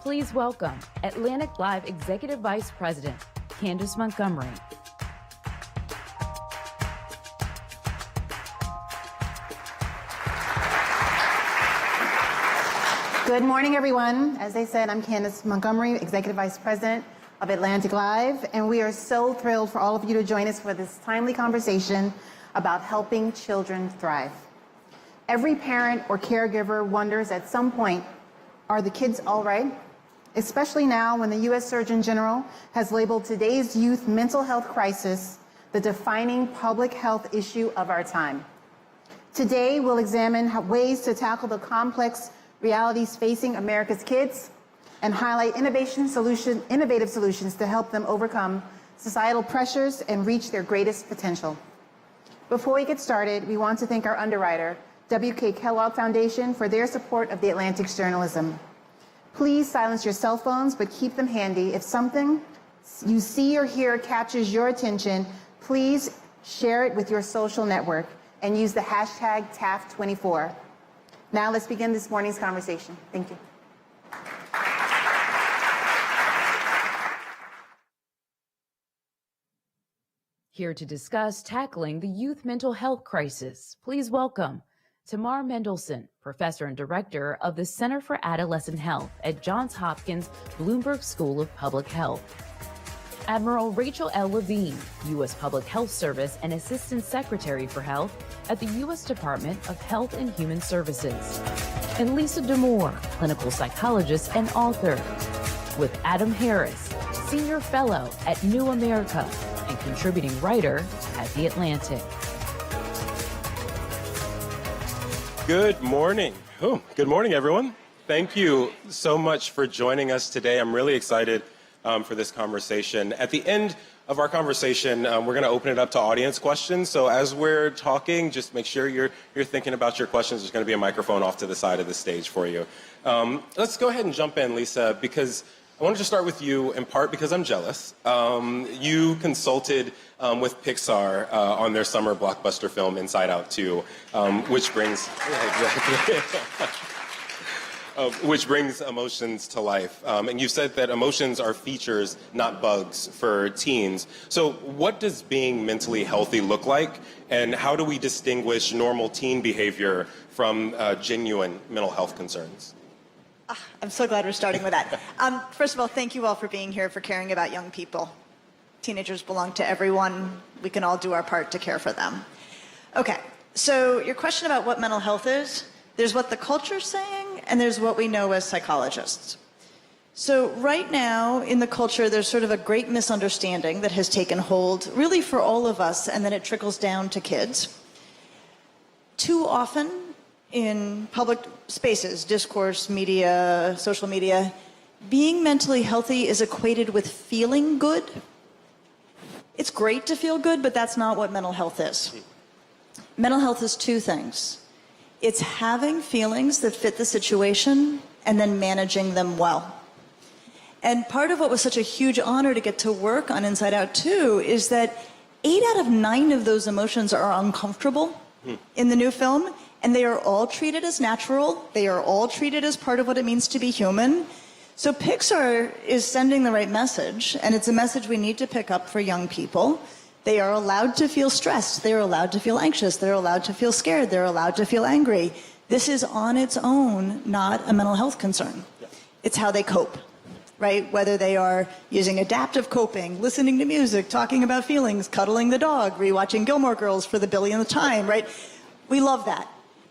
Please welcome Atlantic Live Executive Vice President, Candace Montgomery. Good morning, everyone. As they said, I'm Candace Montgomery, Executive Vice President of Atlantic Live, and we are so thrilled for all of you to join us for this timely conversation about helping children thrive. Every parent or caregiver wonders at some point, are the kids all right? Especially now when the U.S. Surgeon General has labeled today's youth mental health crisis the defining public health issue of our time. Today, we'll examine ways to tackle the complex realities facing America's kids and highlight innovative solutions to help them overcome societal pressures and reach their greatest potential. Before we get started, we want to thank our underwriter, W.K. Kellogg Foundation, for their support of the Atlantic's journalism. Please silence your cell phones, but keep them handy. If something you see or hear captures your attention, please share it with your social network and use the hashtag TAF24. Now let's begin this morning's conversation. Thank you. Here to discuss tackling the youth mental health crisis, please welcome Damour Mendelsohn, Professor and Director of the Center for Adolescent Health at Johns Hopkins Bloomberg School of Public Health. Admiral Rachel L. Levine, U.S. Public Health Service and Assistant Secretary for Health at the U.S. Department of Health and Human Services. And Lisa Damour, Clinical Psychologist and author. With Adam Harris, Senior Fellow at New America and contributing writer at The Atlantic. Good morning. Good morning, everyone. Thank you so much for joining us today. I'm really excited for this conversation. At the end of our conversation, we're going to open it up to audience questions. So as we're talking, just make sure you're thinking about your questions. There's going to be a microphone off to the side of the stage for you. Let's go ahead and jump in, Lisa, because I wanted to start with you in part because I'm jealous. You consulted with Pixar on their summer blockbuster film Inside Out 2, which brings which brings emotions to life. And you said that emotions are features, not bugs, for teens. So what does being mentally healthy look like? And how do we distinguish normal teen behavior from genuine mental health concerns? I'm so glad we're starting with that. First of all, thank you all for being here, for caring about young people. Teenagers belong to everyone. We can all do our part to care for them. Okay, so your question about what mental health is, there's what the culture's saying, and there's what we know as psychologists. So right now in the culture, there's sort of a great misunderstanding that has taken hold, really for all of us, and then it trickles down to kids. Too often in public spaces, discourse, media, social media, being mentally healthy is equated with feeling good. It's great to feel good, but that's not what mental health is. Mental health is two things. It's having feelings that fit the situation and then managing them well. And part of what was such a huge honor to get to work on Inside Out 2 is that 8 out of 9 of those emotions are uncomfortable in the new film, and they are all treated as natural. They are all treated as part of what it means to be human. So Pixar is sending the right message, and it's a message we need to pick up for young people. They are allowed to feel stressed. They're allowed to feel anxious. They're allowed to feel scared. They're allowed to feel angry. This is on its own not a mental health concern. It's how they cope, right? Whether they are using adaptive coping, listening to music, talking about feelings, cuddling the dog, rewatching Gilmore Girls for the billionth time, right? We love that.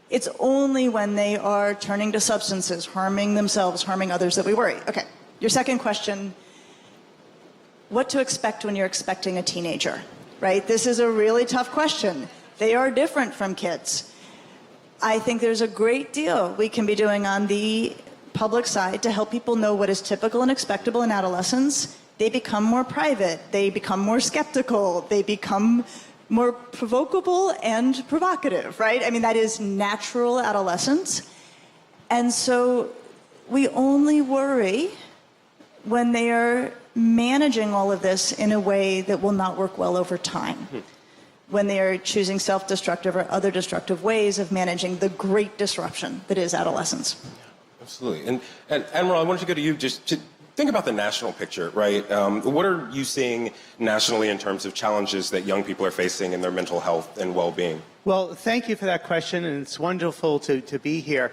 It's only when they are turning to substances, harming themselves, harming others that we worry. Okay, your second question, what to expect when you're expecting a teenager, right? This is a really tough question. They are different from kids. I think there's a great deal we can be doing on the public side to help people know what is typical and expectable in adolescence. They become more private. They become more skeptical. They become more provocable and provocative, right? I mean, that is natural adolescence. And so we only worry when they are managing all of this in a way that will not work well over time. When they are choosing self-destructive or other destructive ways of managing the great disruption that is adolescence. Absolutely. And Admiral, I wanted to go to you just to think about the national picture, right? What are you seeing nationally in terms of challenges that young people are facing in their mental health and well-being? Well, thank you for that question, and it's wonderful to be here.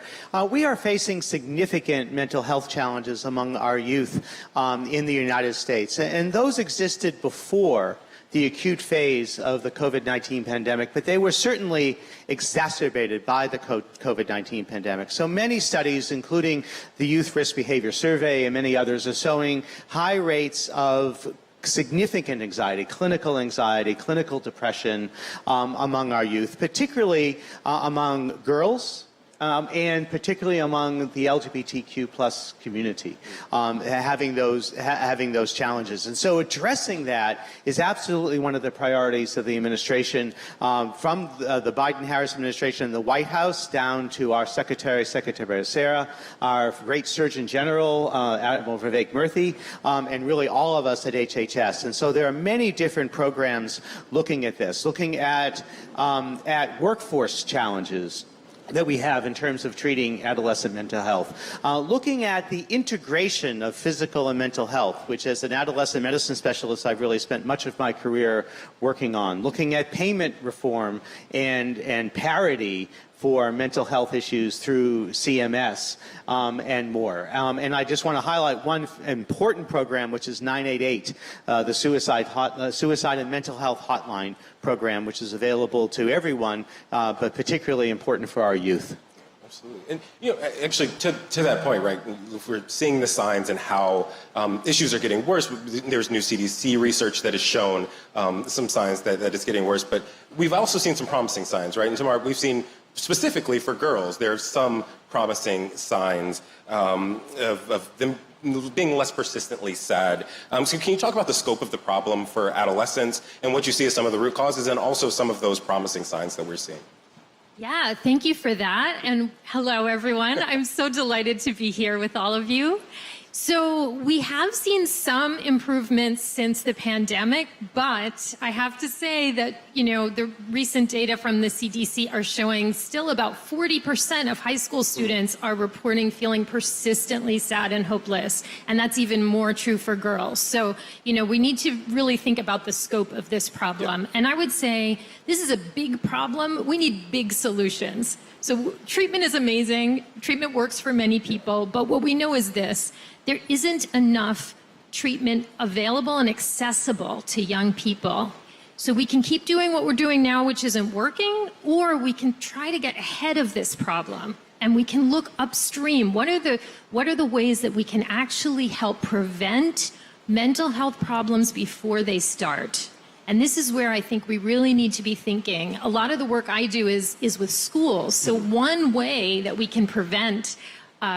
We are facing significant mental health challenges among our youth in the United States, and those existed before the acute phase of the COVID-19 pandemic, but they were certainly exacerbated by the COVID-19 pandemic. So many studies, including the Youth Risk Behavior Survey and many others, are showing high rates of significant anxiety, clinical depression among our youth, particularly among girls, and particularly among the LGBTQ plus community, having those challenges. And so addressing that is absolutely one of the priorities of the administration, from the Biden-Harris administration in the White House down to our Secretary Becerra, our great Surgeon General, Admiral Vivek Murthy, and really all of us at HHS. And so there are many different programs looking at this, looking at workforce challenges that we have in terms of treating adolescent mental health. Looking at the integration of physical and mental health, which as an adolescent medicine specialist I've really spent much of my career working on. Looking at payment reform and parity for mental health issues through CMS and more. And I just want to highlight one important program, which is 988, the Suicide and Mental Health Hotline program, which is available to everyone, but particularly important for our youth. Absolutely. And, actually, to that point, right, if we're seeing the signs and how issues are getting worse, there's new CDC research that has shown some signs that it's getting worse, but we've also seen some promising signs, right? And Damour, we've seen specifically for girls, there are some promising signs of them being less persistently sad. So can you talk about the scope of the problem for adolescents and what you see as some of the root causes and also some of those promising signs that we're seeing? Yeah, thank you for that. And hello, everyone. I'm so delighted to be here with all of you. So we have seen some improvements since the pandemic, but I have to say that, the recent data from the CDC are showing still about 40% of high school students are reporting feeling persistently sad and hopeless. And that's even more true for girls. So, we need to really think about the scope of this problem. Yeah. And I would say this is a big problem. We need big solutions. So treatment is amazing. Treatment works for many people. But what we know is this. There isn't enough treatment available and accessible to young people. So we can keep doing what we're doing now, which isn't working, or we can try to get ahead of this problem. And we can look upstream. What are the ways that we can actually help prevent mental health problems before they start? And this is where I think we really need to be thinking. A lot of the work I do is with schools. So one way that we can prevent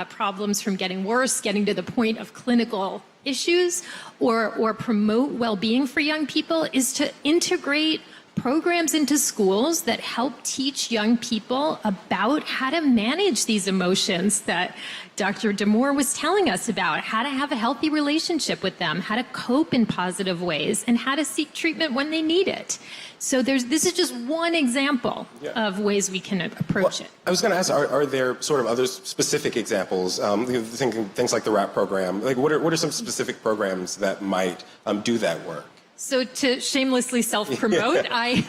problems from getting worse, getting to the point of clinical issues, or promote well-being for young people is to integrate programs into schools that help teach young people about how to manage these emotions that Dr. Damour was telling us about, how to have a healthy relationship with them, how to cope in positive ways, and how to seek treatment when they need it. So this is just one example of ways we can approach it. I was going to ask, are there sort of other specific examples, thinking things like the RAP program, like what are some specific programs that might do that work? So to shamelessly self-promote, I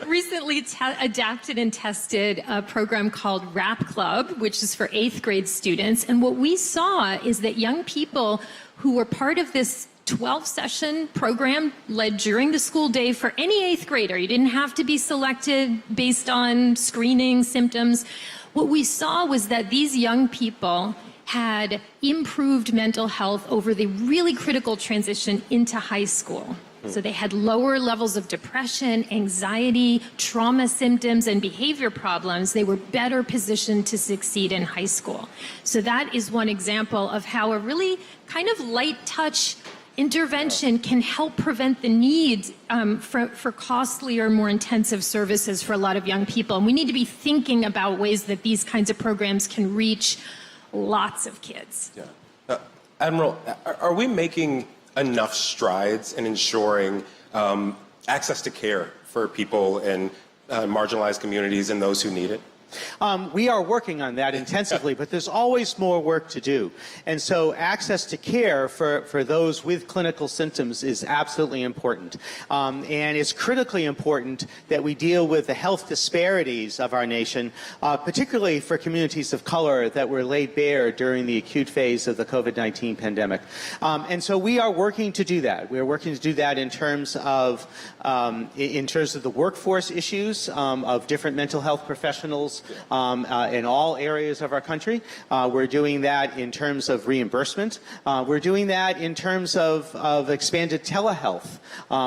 recently adapted and tested a program called RAP Club, which is for 8th grade students. And what we saw is that young people who were part of this 12-session program led during the school day for any 8th grader, you didn't have to be selected based on screening symptoms. What we saw was that these young people had improved mental health over the really critical transition into high school. So they had lower levels of depression, anxiety, trauma symptoms, and behavior problems. They were better positioned to succeed in high school. So that is one example of how a really kind of light touch intervention can help prevent the need for costly or more intensive services for a lot of young people. And we need to be thinking about ways that these kinds of programs can reach lots of kids. Yeah. Admiral, are we making enough strides in ensuring access to care for people in marginalized communities and those who need it? We are working on that intensively, but there's always more work to do. And so access to care for those with clinical symptoms is absolutely important. And it's critically important that we deal with the health disparities of our nation, particularly for communities of color that were laid bare during the acute phase of the COVID-19 pandemic. And so we are working to do that. We are working to do that in terms of the workforce issues of different mental health professionals in all areas of our country. We're doing that in terms of reimbursement. We're doing that in terms of expanded telehealth,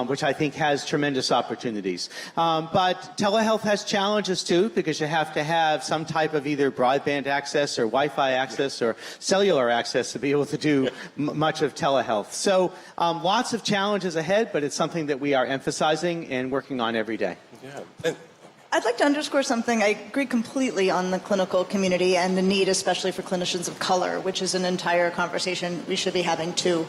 which I think has tremendous opportunities. But telehealth has challenges too, because you have to have some type of either broadband access or Wi-Fi access or cellular access to be able to do much of telehealth. So lots of challenges ahead, but it's something that we are emphasizing and working on every day. Yeah. I'd like to underscore something. I agree completely on the clinical community and the need, especially for clinicians of color, which is an entire conversation we should be having too.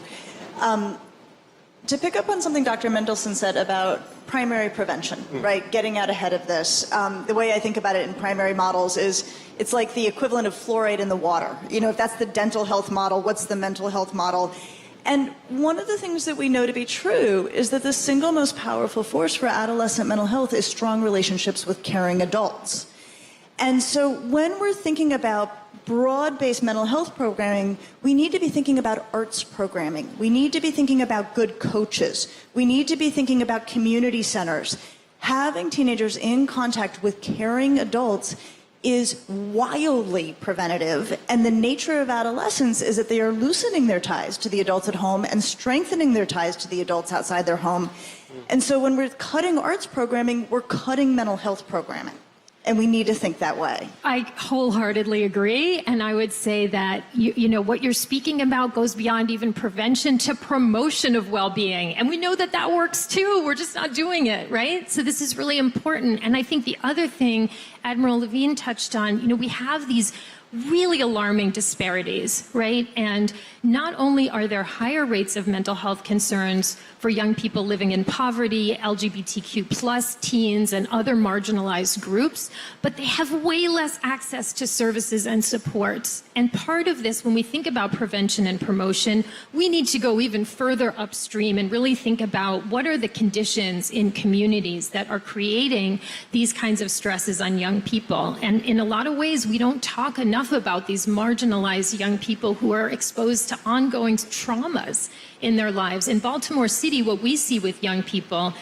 To pick up on something Dr. Mendelsohn said about primary prevention, right, getting out ahead of this. The way I think about it in primary models is it's like the equivalent of fluoride in the water. You know, if that's the dental health model, what's the mental health model? And one of the things that we know to be true is that the single most powerful force for adolescent mental health is strong relationships with caring adults. And so when we're thinking about broad-based mental health programming, we need to be thinking about arts programming. We need to be thinking about good coaches. We need to be thinking about community centers. Having teenagers in contact with caring adults is wildly preventative, and the nature of adolescence is that they are loosening their ties to the adults at home and strengthening their ties to the adults outside their home. And so when we're cutting arts programming, we're cutting mental health programming. And we need to think that way. I wholeheartedly agree. And I would say that, you know, what you're speaking about goes beyond even prevention to promotion of well-being. And we know that that works too. We're just not doing it, right? So this is really important. And I think the other thing Admiral Levine touched on, you know, we have these really alarming disparities, right? And not only are there higher rates of mental health concerns for young people living in poverty, LGBTQ plus teens, and other marginalized groups, but they have way less access to services and supports. And part of this, when we think about prevention and promotion, we need to go even further upstream and really think about what are the conditions in communities that are creating these kinds of stresses on young people. And in a lot of ways, we don't talk enough about these marginalized young people who are exposed to ongoing traumas in their lives. In Baltimore City, what we see with young people,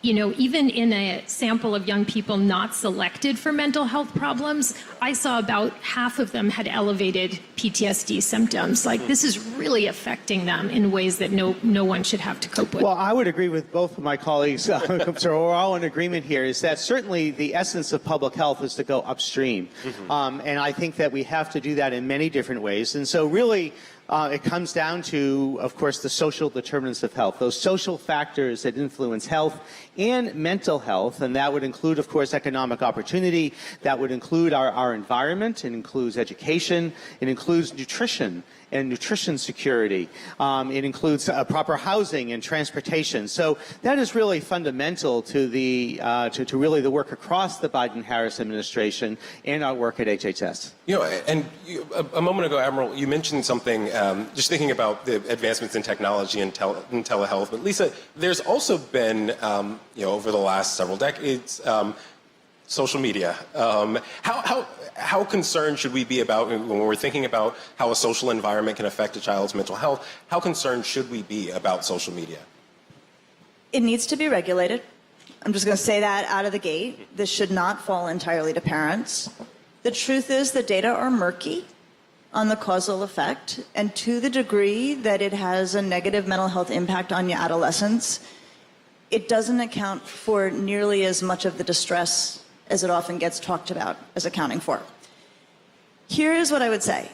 you know, even in a sample of young people not selected for mental health problems, I saw about half of them had elevated PTSD symptoms. Like, this is really affecting them in ways that no one should have to cope with. Well, I would agree with both of my colleagues. So we're all in agreement here, is that certainly the essence of public health is to go upstream. And I think that we have to do that in many different ways. And so really, it comes down to, of course, the social determinants of health, those social factors that influence health and mental health, and that would include, of course, economic opportunity, that would include our environment, it includes education, it includes nutrition and nutrition security, it includes proper housing and transportation. So that is really fundamental to the to really the work across the Biden-Harris administration and our work at HHS. You know, and a moment ago, Admiral, you mentioned something, just thinking about the advancements in technology and telehealth. But Lisa, there's also been, you know, over the last several decades, social media. How concerned should we be about, when we're thinking about how a social environment can affect a child's mental health, how concerned should we be about social media? It needs to be regulated. I'm just going to say that out of the gate. This should not fall entirely to parents. The truth is the data are murky on the causal effect, and to the degree that it has a negative mental health impact on your adolescents, it doesn't account for nearly as much of the distress as it often gets talked about as accounting for. Here is what I would say.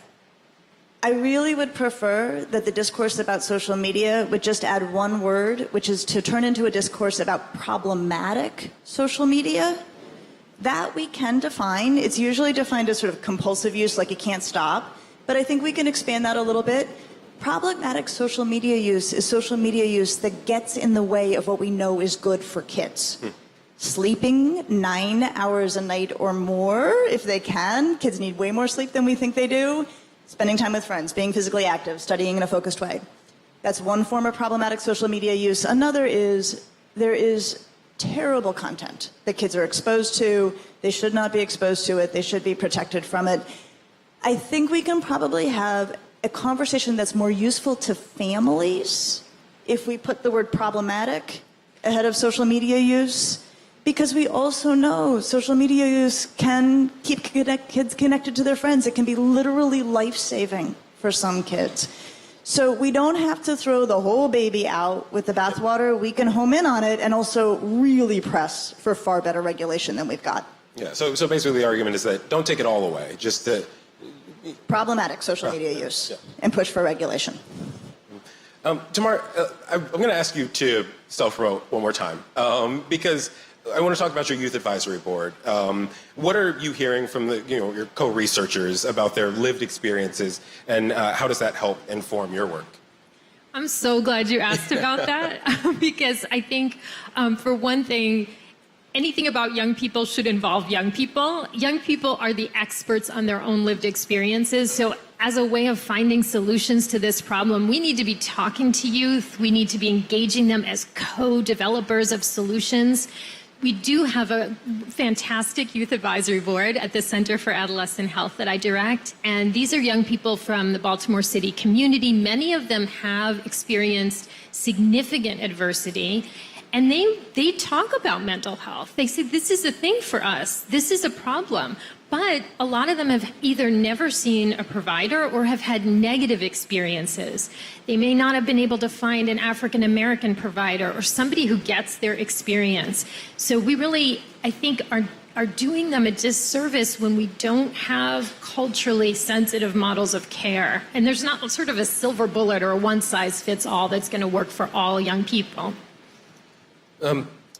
I really would prefer that the discourse about social media would just add one word, which is to turn into a discourse about problematic social media. That we can define. It's usually defined as sort of compulsive use, like you can't stop. But I think we can expand that a little bit. Problematic social media use is social media use that gets in the way of what we know is good for kids. sleeping 9 hours a night or more if they can. Kids need way more sleep than we think they do. Spending time with friends, being physically active, studying in a focused way. That's one form of problematic social media use. Another is there is terrible content that kids are exposed to. They should not be exposed to it. They should be protected from it. I think we can probably have a conversation that's more useful to families if we put the word problematic ahead of social media use, because we also know social media use can keep kids connected to their friends. It can be literally life-saving for some kids. So we don't have to throw the whole baby out with the bathwater. We can home in on it and also really press for far better regulation than we've got. Yeah, so basically the argument is that don't take it all away, just to... Problematic social media use and push for regulation. Damour, I'm going to ask you to self-promote one more time because I want to talk about your Youth Advisory Board. What are you hearing from your co-researchers about their lived experiences, and how does that help inform your work? I'm so glad you asked about that because I think, for one thing, anything about young people should involve young people. Young people are the experts on their own lived experiences. So as a way of finding solutions to this problem, we need to be talking to youth. We need to be engaging them as co-developers of solutions. We do have a fantastic youth advisory board at the Center for Adolescent Health that I direct, and these are young people from the Baltimore City community. Many of them have experienced significant adversity, and they talk about mental health. They say, this is a thing for us. This is a problem. But a lot of them have either never seen a provider or have had negative experiences. They may not have been able to find an African-American provider or somebody who gets their experience. So we really, I think, are doing them a disservice when we don't have culturally sensitive models of care. And there's not sort of a silver bullet or a one-size-fits-all that's going to work for all young people.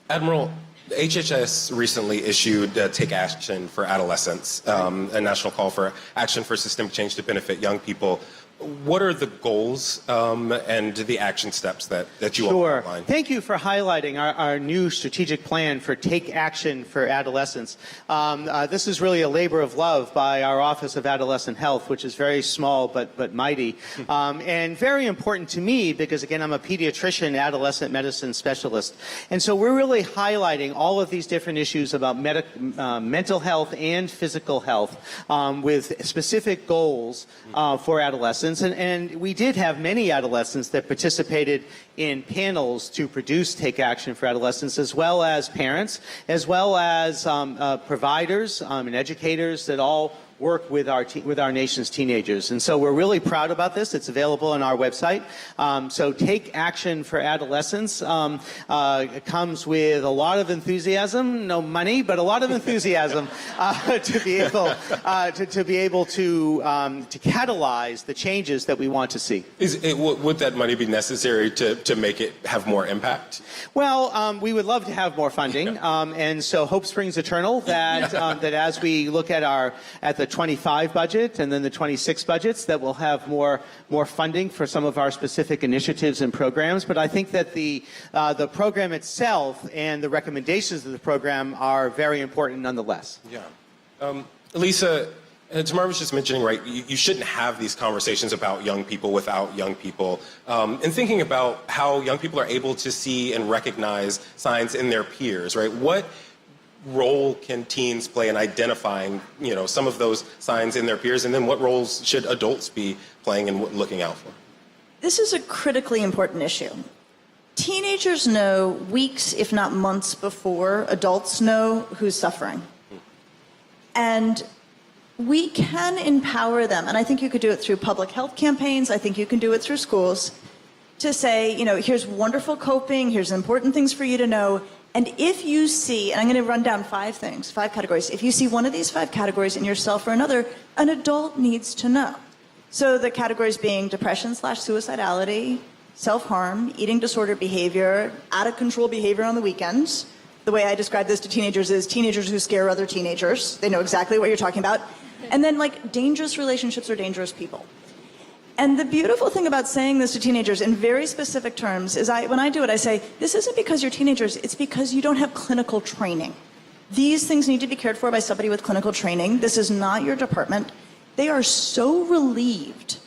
Admiral, HHS recently issued Take Action for Adolescents, a national call for action for systemic change to benefit young people. What are the goals and the action steps that you all outline? Thank you for highlighting our new strategic plan for Take Action for Adolescents. This is really a labor of love by our Office of Adolescent Health, which is very small but mighty, and very important to me because, again, I'm a pediatrician adolescent medicine specialist. And so we're really highlighting all of these different issues about mental health and physical health with specific goals for adolescents. And we did have many adolescents that participated in panels to produce Take Action for Adolescents, as well as parents, as well as providers and educators that all work with our nation's teenagers. And so we're really proud about this. It's available on our website. So Take Action for Adolescents comes with a lot of enthusiasm, no money, but a lot of enthusiasm to be able to catalyze the changes that we want to see. Would that money be necessary to make it have more impact? Well, we would love to have more funding, and so hope springs eternal that that as we look at the 25 budget and then the 26 budgets, that we'll have more funding for some of our specific initiatives and programs. But I think that the program itself and the recommendations of the program are very important nonetheless. Yeah. Lisa, Damour was just mentioning, right, you shouldn't have these conversations about young people without young people. And thinking about how young people are able to see and recognize signs in their peers, right? What role can teens play in identifying, some of those signs in their peers, and then what roles should adults be playing and looking out for? This is a critically important issue. Teenagers know weeks, if not months before adults know who's suffering. And we can empower them, and I think you could do it through public health campaigns, I think you can do it through schools, to say, here's wonderful coping, here's important things for you to know. And if you see, and I'm going to run down 5 categories. If you see one of these 5 categories in yourself or another, an adult needs to know. So the categories being depression/suicidality, self-harm, eating disorder behavior, out-of-control behavior on the weekends. The way I describe this to teenagers is teenagers who scare other teenagers. They know exactly what you're talking about. And then dangerous relationships or dangerous people. And the beautiful thing about saying this to teenagers in very specific terms is when I do it, I say, this isn't because you're teenagers, it's because you don't have clinical training. These things need to be cared for by somebody with clinical training. This is not your department. They are so relieved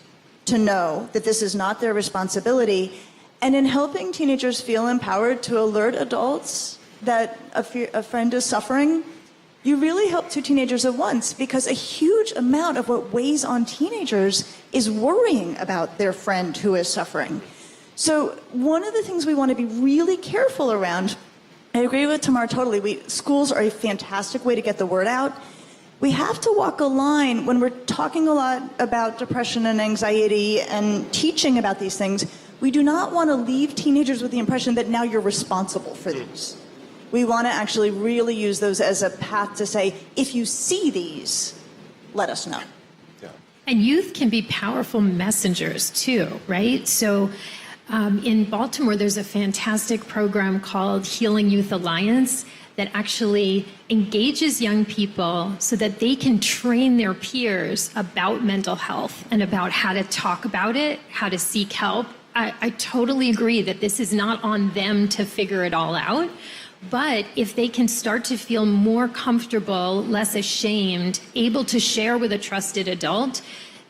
to know that this is not their responsibility. And in helping teenagers feel empowered to alert adults that a friend is suffering, you really help two teenagers at once, because a huge amount of what weighs on teenagers is worrying about their friend who is suffering. So one of the things we want to be really careful around, I agree with Damour totally, schools are a fantastic way to get the word out. We have to walk a line when we're talking a lot about depression and anxiety and teaching about these things. We do not want to leave teenagers with the impression that now you're responsible for these. We want to actually really use those as a path to say, if you see these, let us know. Yeah. And youth can be powerful messengers too, right? So in Baltimore, there's a fantastic program called Healing Youth Alliance that actually engages young people so that they can train their peers about mental health and about how to talk about it, how to seek help. I totally agree that this is not on them to figure it all out. But if they can start to feel more comfortable, less ashamed, able to share with a trusted adult,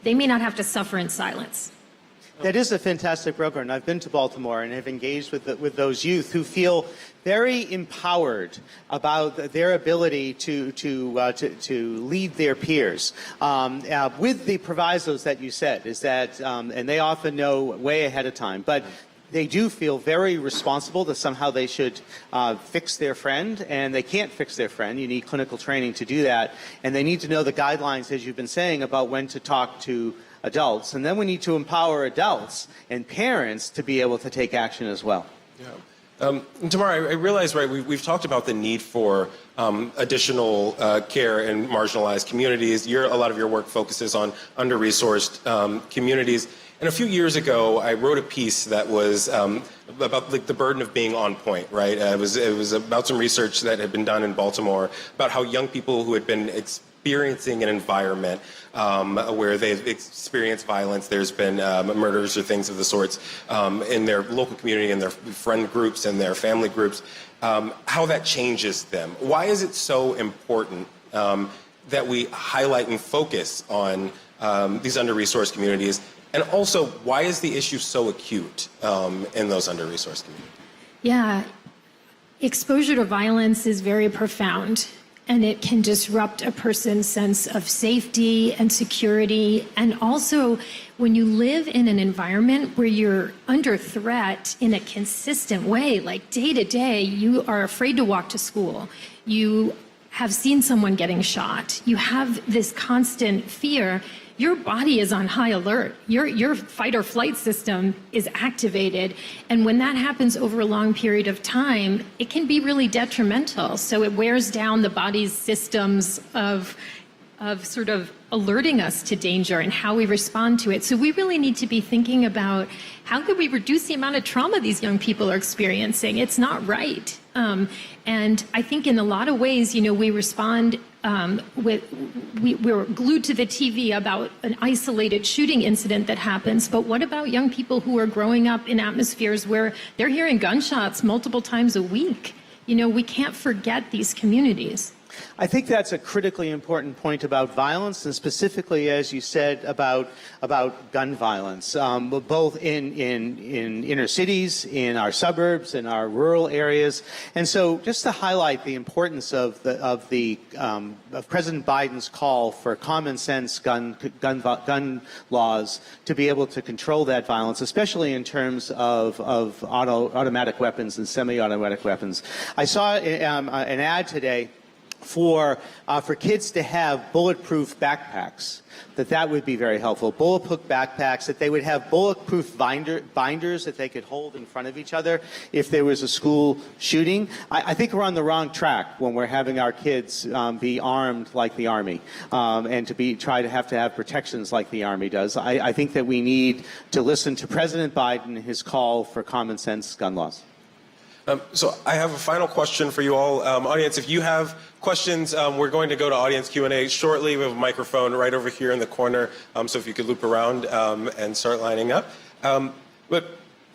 they may not have to suffer in silence. That is a fantastic program. I've been to Baltimore and have engaged with those youth who feel very empowered about their ability to lead their peers. With the provisos that you said, is that, and they often know way ahead of time, but they do feel very responsible that somehow they should fix their friend, and they can't fix their friend. You need clinical training to do that, and they need to know the guidelines, as you've been saying, about when to talk to adults. And then we need to empower adults and parents to be able to take action as well. Yeah. Damour, I realize, right, we've talked about the need for additional care in marginalized communities. A lot of your work focuses on under-resourced communities. And a few years ago, I wrote a piece that was about the burden of being on point, right? It was about some research that had been done in Baltimore about how young people who had been experiencing an environment where they've experienced violence, there's been murders or things of the sorts in their local community, in their friend groups, and their family groups, how that changes them. Why is it so important that we highlight and focus on these under-resourced communities? And also, why is the issue so acute in those under-resourced communities? Yeah, exposure to violence is very profound, and it can disrupt a person's sense of safety and security. And also, when you live in an environment where you're under threat in a consistent way, like day to day, you are afraid to walk to school. You have seen someone getting shot. You have this constant fear. Your body is on high alert. Your fight or flight system is activated. And when that happens over a long period of time, it can be really detrimental. So it wears down the body's systems of sort of alerting us to danger and how we respond to it. So we really need to be thinking about how can we reduce the amount of trauma these young people are experiencing. It's not right. And I think in a lot of ways, we respond we're glued to the TV about an isolated shooting incident that happens, but what about young people who are growing up in atmospheres where they're hearing gunshots multiple times a week? We can't forget these communities. I think that's a critically important point about violence, and specifically, as you said, about gun violence, both in inner cities, in our suburbs, in our rural areas. And so, just to highlight the importance of President Biden's call for common sense gun laws to be able to control that violence, especially in terms of automatic weapons and semi-automatic weapons. I saw an ad today for kids to have bulletproof backpacks, that would be very helpful. Bulletproof backpacks, that they would have bulletproof binders that they could hold in front of each other if there was a school shooting. I think we're on the wrong track when we're having our kids be armed like the Army and to have protections like the Army does. I think that we need to listen to President Biden and his call for common sense gun laws. So I have a final question for you all. Audience, if you have questions, we're going to go to audience Q&A shortly. We have a microphone right over here in the corner, so if you could loop around and start lining up.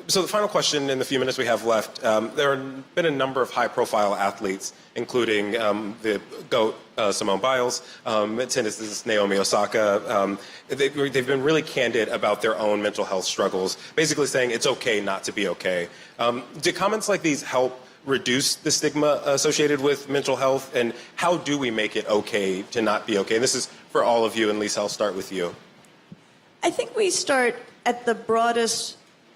So the final question in the few minutes we have left, there have been a number of high-profile athletes, including the GOAT, Simone Biles, tennis Naomi Osaka. They've been really candid about their own mental health struggles, basically saying it's okay not to be okay. Do comments like these help reduce the stigma associated with mental health, and how do we make it okay to not be okay? And this is for all of you, and Lisa, I'll start with you. I think we start at the broadest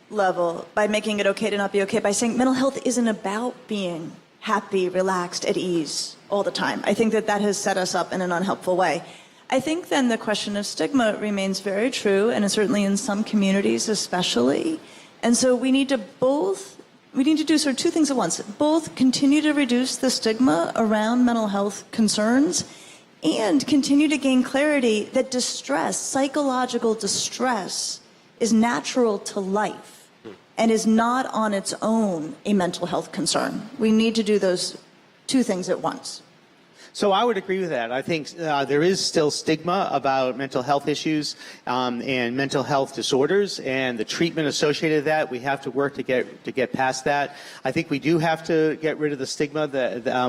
level by making it okay to not be okay, by saying mental health isn't about being happy, relaxed, at ease all the time. I think that that has set us up in an unhelpful way. I think then the question of stigma remains very true, and certainly in some communities especially. And so we need to do sort of two things at once. Both continue to reduce the stigma around mental health concerns and continue to gain clarity that distress, psychological distress, is natural to life and is not on its own a mental health concern. We need to do those two things at once. So I would agree with that. I think there is still stigma about mental health issues and mental health disorders and the treatment associated with that. We have to work to get past that. I think we do have to get rid of the stigma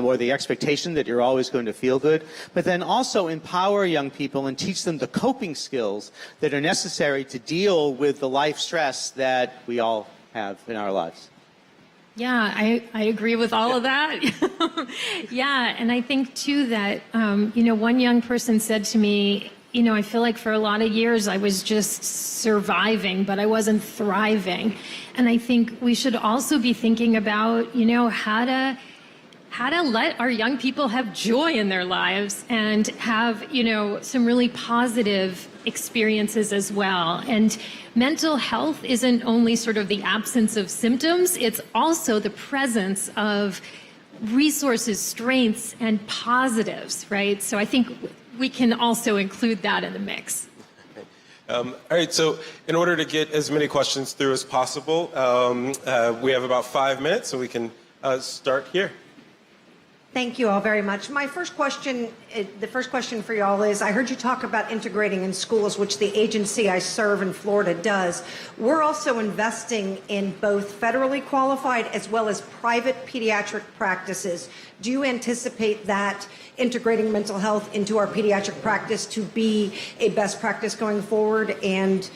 or the expectation that you're always going to feel good, but then also empower young people and teach them the coping skills that are necessary to deal with the life stress that we all have in our lives. Yeah, I agree with all of that. Yeah, and I think too that, one young person said to me, I feel like for a lot of years I was just surviving, but I wasn't thriving. And I think we should also be thinking about, how to let our young people have joy in their lives and have, some really positive experiences as well. And mental health isn't only sort of the absence of symptoms, it's also the presence of resources, strengths, and positives, right? So I think we can also include that in the mix. All right, so in order to get as many questions through as possible, we have about 5 minutes, so we can start here. Thank you all very much. My first question, the first question for you all is, I heard you talk about integrating in schools, which the agency I serve in Florida does. We're also investing in both federally qualified as well as private pediatric practices. Do you anticipate that integrating mental health into our pediatric practice to be a best practice going forward? And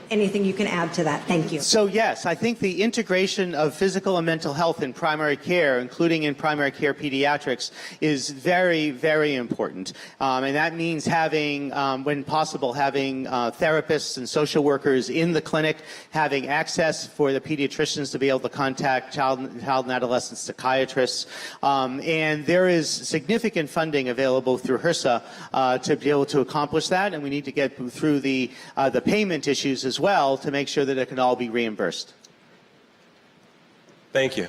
anything you can add to that? Thank you. So yes, I think the integration of physical and mental health in primary care, including in primary care pediatrics, is very, very important. And that means having, when possible, having therapists and social workers in the clinic, having access for the pediatricians to be able to contact child and adolescent psychiatrists. And there is significant funding available through HRSA to be able to accomplish that, and we need to get through the payment issues as well to make sure that it can all be reimbursed. Thank you.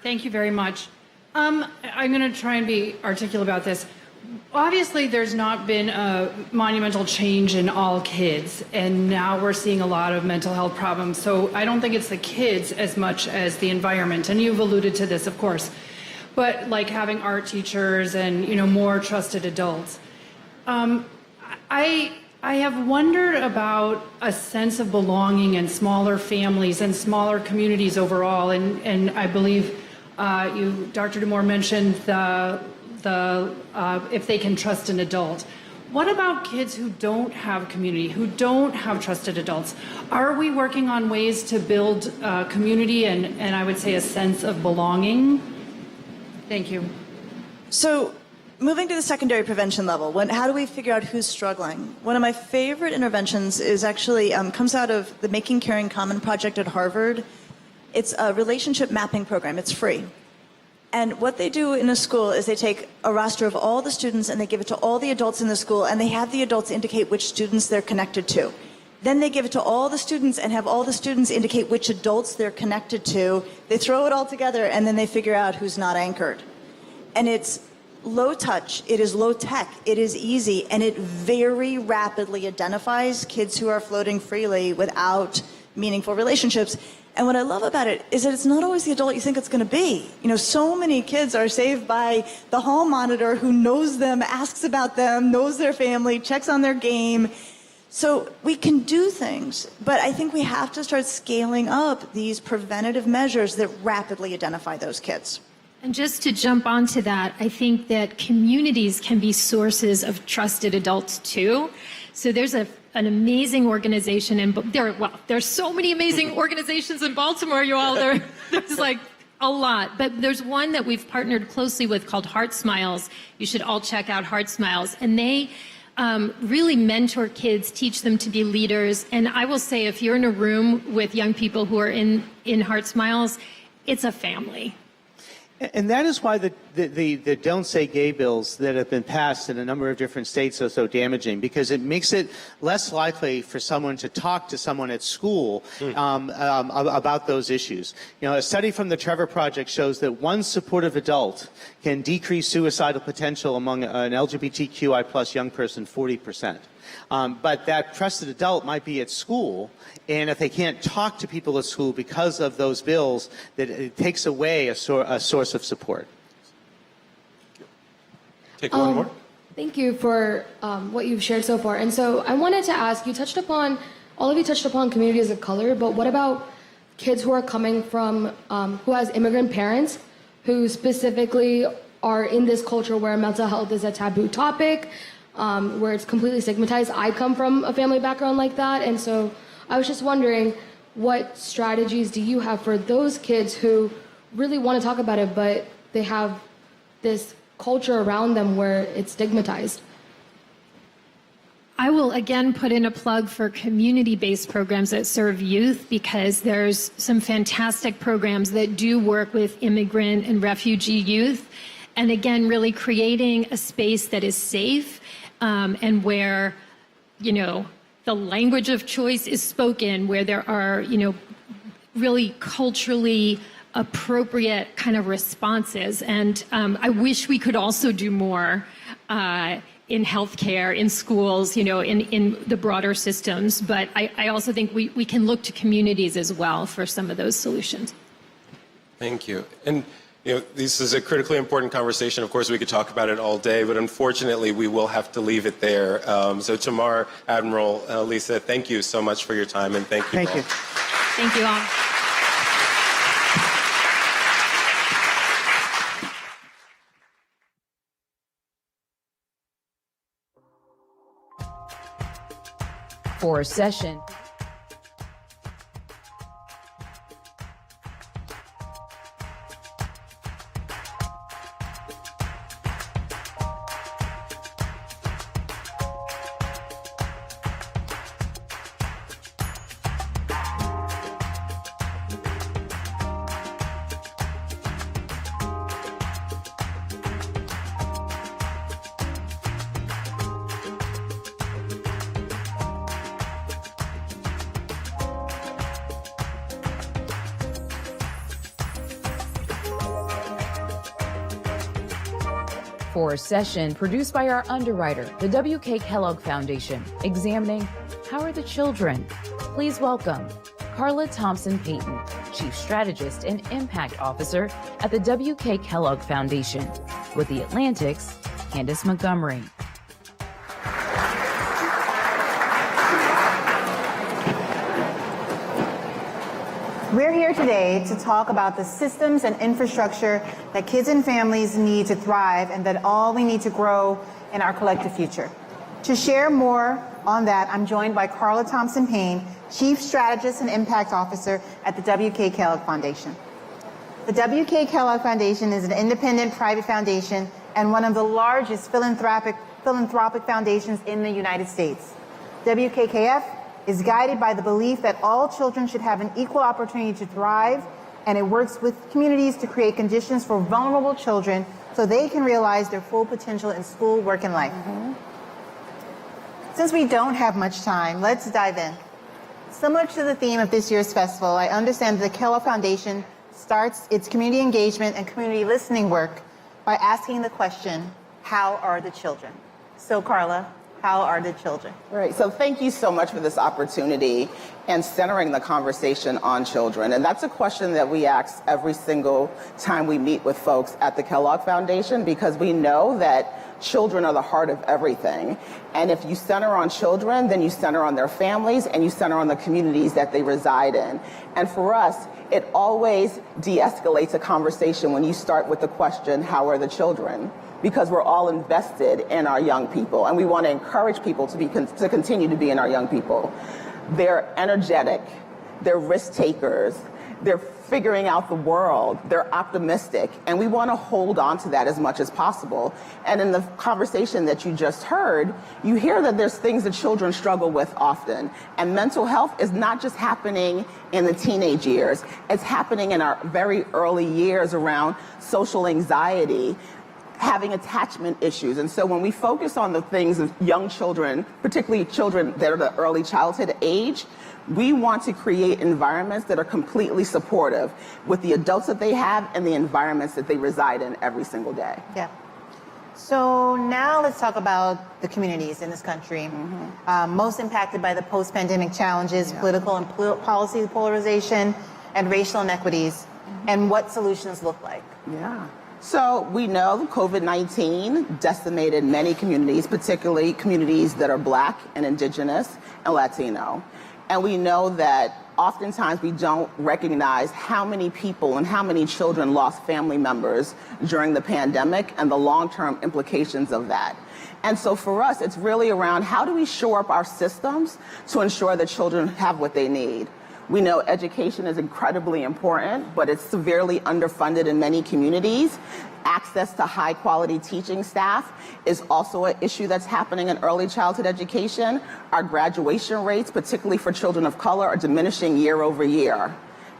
Thank you very much. I'm going to try and be articulate about this. Obviously, there's not been a monumental change in all kids, and now we're seeing a lot of mental health problems. So I don't think it's the kids as much as the environment, and you've alluded to this, of course. But like having art teachers and more trusted adults. I have wondered about a sense of belonging in smaller families and smaller communities overall, and I believe Dr. Damour mentioned if they can trust an adult. What about kids who don't have community, who don't have trusted adults? Are we working on ways to build community and I would say a sense of belonging? Thank you. So, moving to the secondary prevention level, how do we figure out who's struggling? One of my favorite interventions is actually comes out of the Making Caring Common Project at Harvard. It's a relationship mapping program. It's free. And what they do in a school is they take a roster of all the students and they give it to all the adults in the school, and they have the adults indicate which students they're connected to. Then they give it to all the students and have all the students indicate which adults they're connected to. They throw it all together, and then they figure out who's not anchored. And it's low touch, it is low tech, it is easy, and it very rapidly identifies kids who are floating freely without meaningful relationships. And what I love about it is that it's not always the adult you think it's going to be. You know, so many kids are saved by the hall monitor who knows them, asks about them, knows their family, checks on their game. So we can do things, but I think we have to start scaling up these preventative measures that rapidly identify those kids. And just to jump onto that, I think that communities can be sources of trusted adults too. So there's an amazing organization, and there's so many amazing organizations in Baltimore, you all. There's like a lot, but there's one that we've partnered closely with called Heart Smiles. You should all check out Heart Smiles, and they really mentor kids, teach them to be leaders. And I will say, if you're in a room with young people who are in Heart Smiles, it's a family. And that is why the Don't Say Gay bills that have been passed in a number of different states are so damaging, because it makes it less likely for someone to talk to someone at school about those issues. You know, a study from the Trevor Project shows that one supportive adult can decrease suicidal potential among an LGBTQI plus young person 40%. But that trusted adult might be at school, and if they can't talk to people at school because of those bills, that it takes away a source of support. Take one more. Thank you for what you've shared so far. And so I wanted to ask, all of you touched upon communities of color, but what about kids who are coming from, who has immigrant parents, who specifically are in this culture where mental health is a taboo topic, where it's completely stigmatized? I come from a family background like that, and so I was just wondering, what strategies do you have for those kids who really want to talk about it, but they have this culture around them where it's stigmatized? I will again put in a plug for community-based programs that serve youth, because there's some fantastic programs that do work with immigrant and refugee youth. And again, really creating a space that is safe, and where, you know, the language of choice is spoken, where there are, you know, really culturally appropriate kind of responses. And I wish we could also do more in healthcare, in schools, you know, in the broader systems. But I also think we can look to communities as well for some of those solutions. Thank you. And you know, this is a critically important conversation. Of course, we could talk about it all day, but unfortunately, we will have to leave it there. So Tamar, Admiral, Lisa, thank you so much for your time, and thank you all. Thank you. Thank you all. For session. For session produced by our underwriter, the W.K. Kellogg Foundation, examining How Are the Children? Please welcome Carla Thompson-Payton, Chief Strategist and Impact Officer at the W.K. Kellogg Foundation, with the Atlantic's Candace Montgomery. We're here today to talk about the systems and infrastructure that kids and families need to thrive, and that all we need to grow in our collective future. To share more on that, I'm joined by Carla Thompson-Payne, Chief Strategist and Impact Officer at the W.K. Kellogg Foundation. The W.K. Kellogg Foundation is an independent private foundation and one of the largest philanthropic foundations in the United States. WKKF is guided by the belief that all children should have an equal opportunity to thrive, and it works with communities to create conditions for vulnerable children so they can realize their full potential in school, work, and life. Since we don't have much time, let's dive in. Similar to the theme of this year's festival, I understand that the Kellogg Foundation starts its community engagement and community listening work by asking the question, how are the children? So Carla, How are the children? Right. So thank you so much for this opportunity and centering the conversation on children. And that's a question that we ask every single time we meet with folks at the Kellogg Foundation, because we know that children are the heart of everything. And if you center on children, then you center on their families and you center on the communities that they reside in. And for us, it always de-escalates a conversation when you start with the question, how are the children? Because we're all invested in our young people, and we want to encourage people to continue to be in our young people. They're energetic, they're risk takers, they're figuring out the world, they're optimistic, and we want to hold on to that as much as possible. And in the conversation that you just heard, you hear that there's things that children struggle with often. And mental health is not just happening in the teenage years, it's happening in our very early years around social anxiety, having attachment issues. And so when we focus on the things of young children, particularly children that are the early childhood age, we want to create environments that are completely supportive with the adults that they have and the environments that they reside in every single day. Yeah. So now let's talk about the communities in this country, most impacted by the post-pandemic challenges, political and policy polarization, and racial inequities, and what solutions look like. Yeah. So we know COVID-19 decimated many communities, particularly communities that are Black and Indigenous and Latino. And we know that oftentimes we don't recognize how many people and how many children lost family members during the pandemic and the long-term implications of that. And so for us, it's really around how do we shore up our systems to ensure that children have what they need. We know education is incredibly important, but it's severely underfunded in many communities. Access to high quality teaching staff is also an issue that's happening in early childhood education. Our graduation rates, particularly for children of color, are diminishing year over year.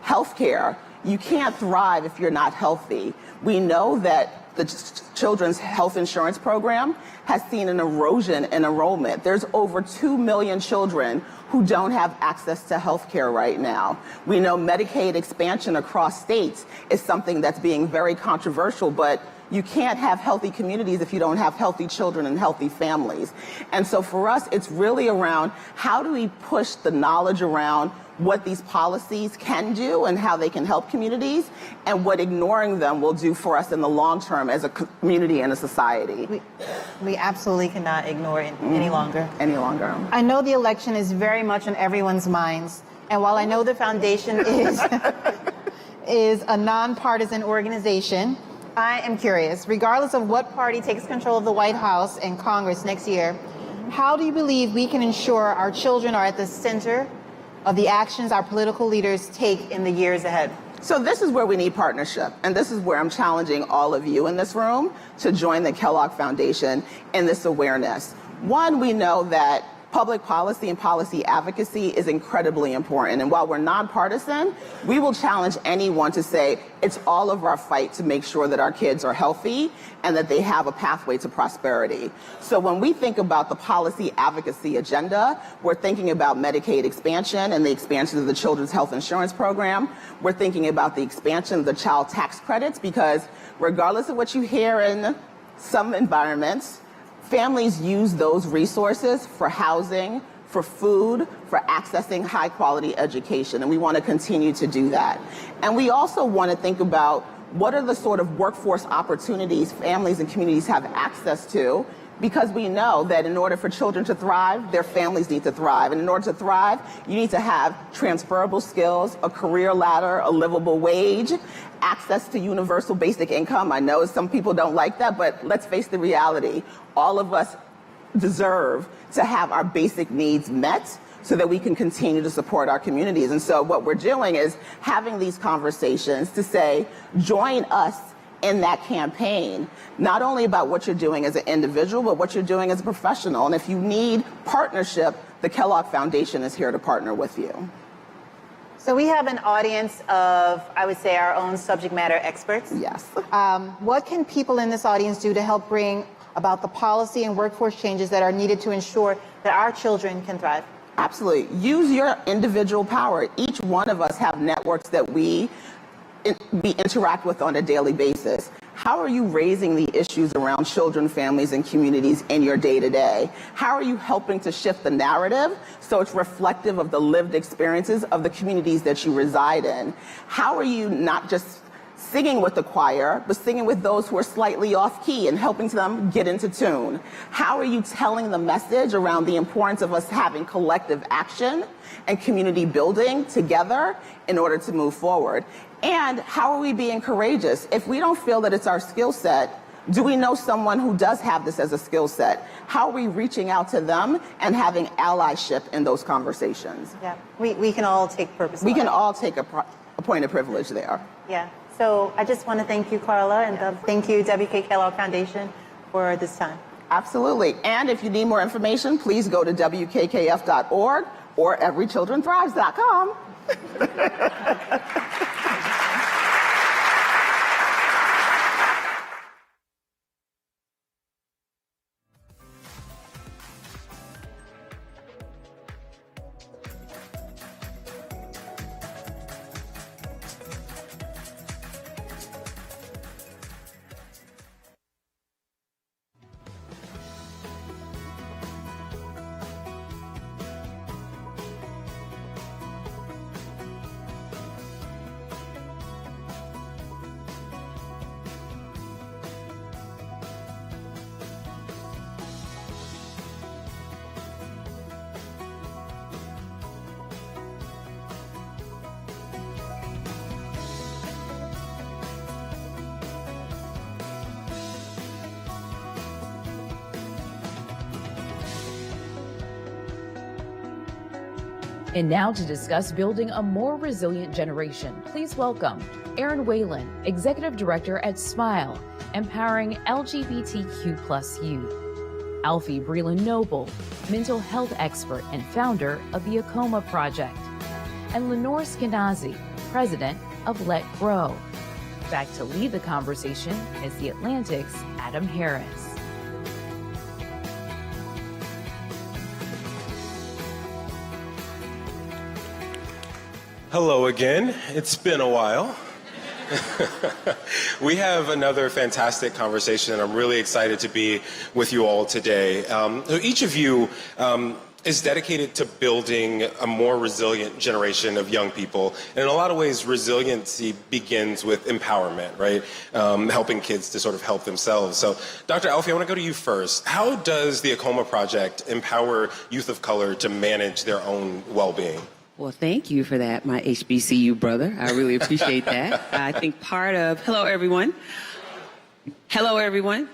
Healthcare, you can't thrive if you're not healthy. We know that the Children's Health Insurance Program has seen an erosion in enrollment. There's over 2 million children who don't have access to health care right now. We know Medicaid expansion across states is something that's being very controversial, but you can't have healthy communities if you don't have healthy children and healthy families. And so for us, it's really around how do we push the knowledge around what these policies can do and how they can help communities, and what ignoring them will do for us in the long term as a community and a society. We absolutely cannot ignore it any longer. Any longer. I know the election is very much on everyone's minds, and while I know the foundation is a nonpartisan organization, I am curious, regardless of what party takes control of the White House and Congress next year, how do you believe we can ensure our children are at the center of the actions our political leaders take in the years ahead? So this is where we need partnership, and this is where I'm challenging all of you in this room to join the Kellogg Foundation in this awareness. One, we know that public policy and policy advocacy is incredibly important. And while we're nonpartisan, we will challenge anyone to say it's all of our fight to make sure that our kids are healthy and that they have a pathway to prosperity. So when we think about the policy advocacy agenda, we're thinking about Medicaid expansion and the expansion of the Children's Health Insurance Program. We're thinking about the expansion of the child tax credits, because regardless of what you hear in some environments, families use those resources for housing, for food, for accessing high quality education, and we want to continue to do that. And we also want to think about what are the sort of workforce opportunities families and communities have access to, because we know that in order for children to thrive, their families need to thrive. And in order to thrive, you need to have transferable skills, a career ladder, a livable wage, access to universal basic income. I know some people don't like that, but let's face the reality. All of us deserve to have our basic needs met so that we can continue to support our communities. And so what we're doing is having these conversations to say, join us in that campaign, not only about what you're doing as an individual, but what you're doing as a professional. And if you need partnership, the Kellogg Foundation is here to partner with you. So we have an audience of, I would say, our own subject matter experts. Yes. What can people in this audience do to help bring about the policy and workforce changes that are needed to ensure that our children can thrive? Absolutely. Use your individual power. Each one of us have networks that we interact with on a daily basis. How are you raising the issues around children, families, and communities in your day-to-day? How are you helping to shift the narrative so it's reflective of the lived experiences of the communities that you reside in? How are you not just singing with the choir, but singing with those who are slightly off key and helping them get into tune? How are you telling the message around the importance of us having collective action and community building together in order to move forward? And how are we being courageous? If we don't feel that it's our skill set, do we know someone who does have this as a skill set? How are we reaching out to them and having allyship in those conversations? Yeah, we can all take purpose. We can all take a point of privilege there. Yeah, so I just want to thank you, Carla, and thank you, W.K. Kellogg Foundation, for this time. Absolutely. And if you need more information, please go to WKKF.org or everychildrenthrives.com. And now to discuss building a more resilient generation, please welcome Aaron Whalen, Executive Director at SMILE, empowering LGBTQ+ youth. Alfiee Breland-Noble, mental health expert and founder of the AAKOMA Project. And Lenore Skenazy, President of Let Grow. Back to lead the conversation is The Atlantic's Adam Harris. Hello again. It's been a while. We have another fantastic conversation, and I'm really excited to be with you all today. Each of you is dedicated to building a more resilient generation of young people. And in a lot of ways, resiliency begins with empowerment, right? Helping kids to sort of help themselves. So, Dr. Alfiee, I want to go to you first. How does the AAKOMA Project empower youth of color to manage their own well-being? Well, thank you for that, my HBCU brother. I really appreciate that. I think part of, hello, everyone. Hello, everyone.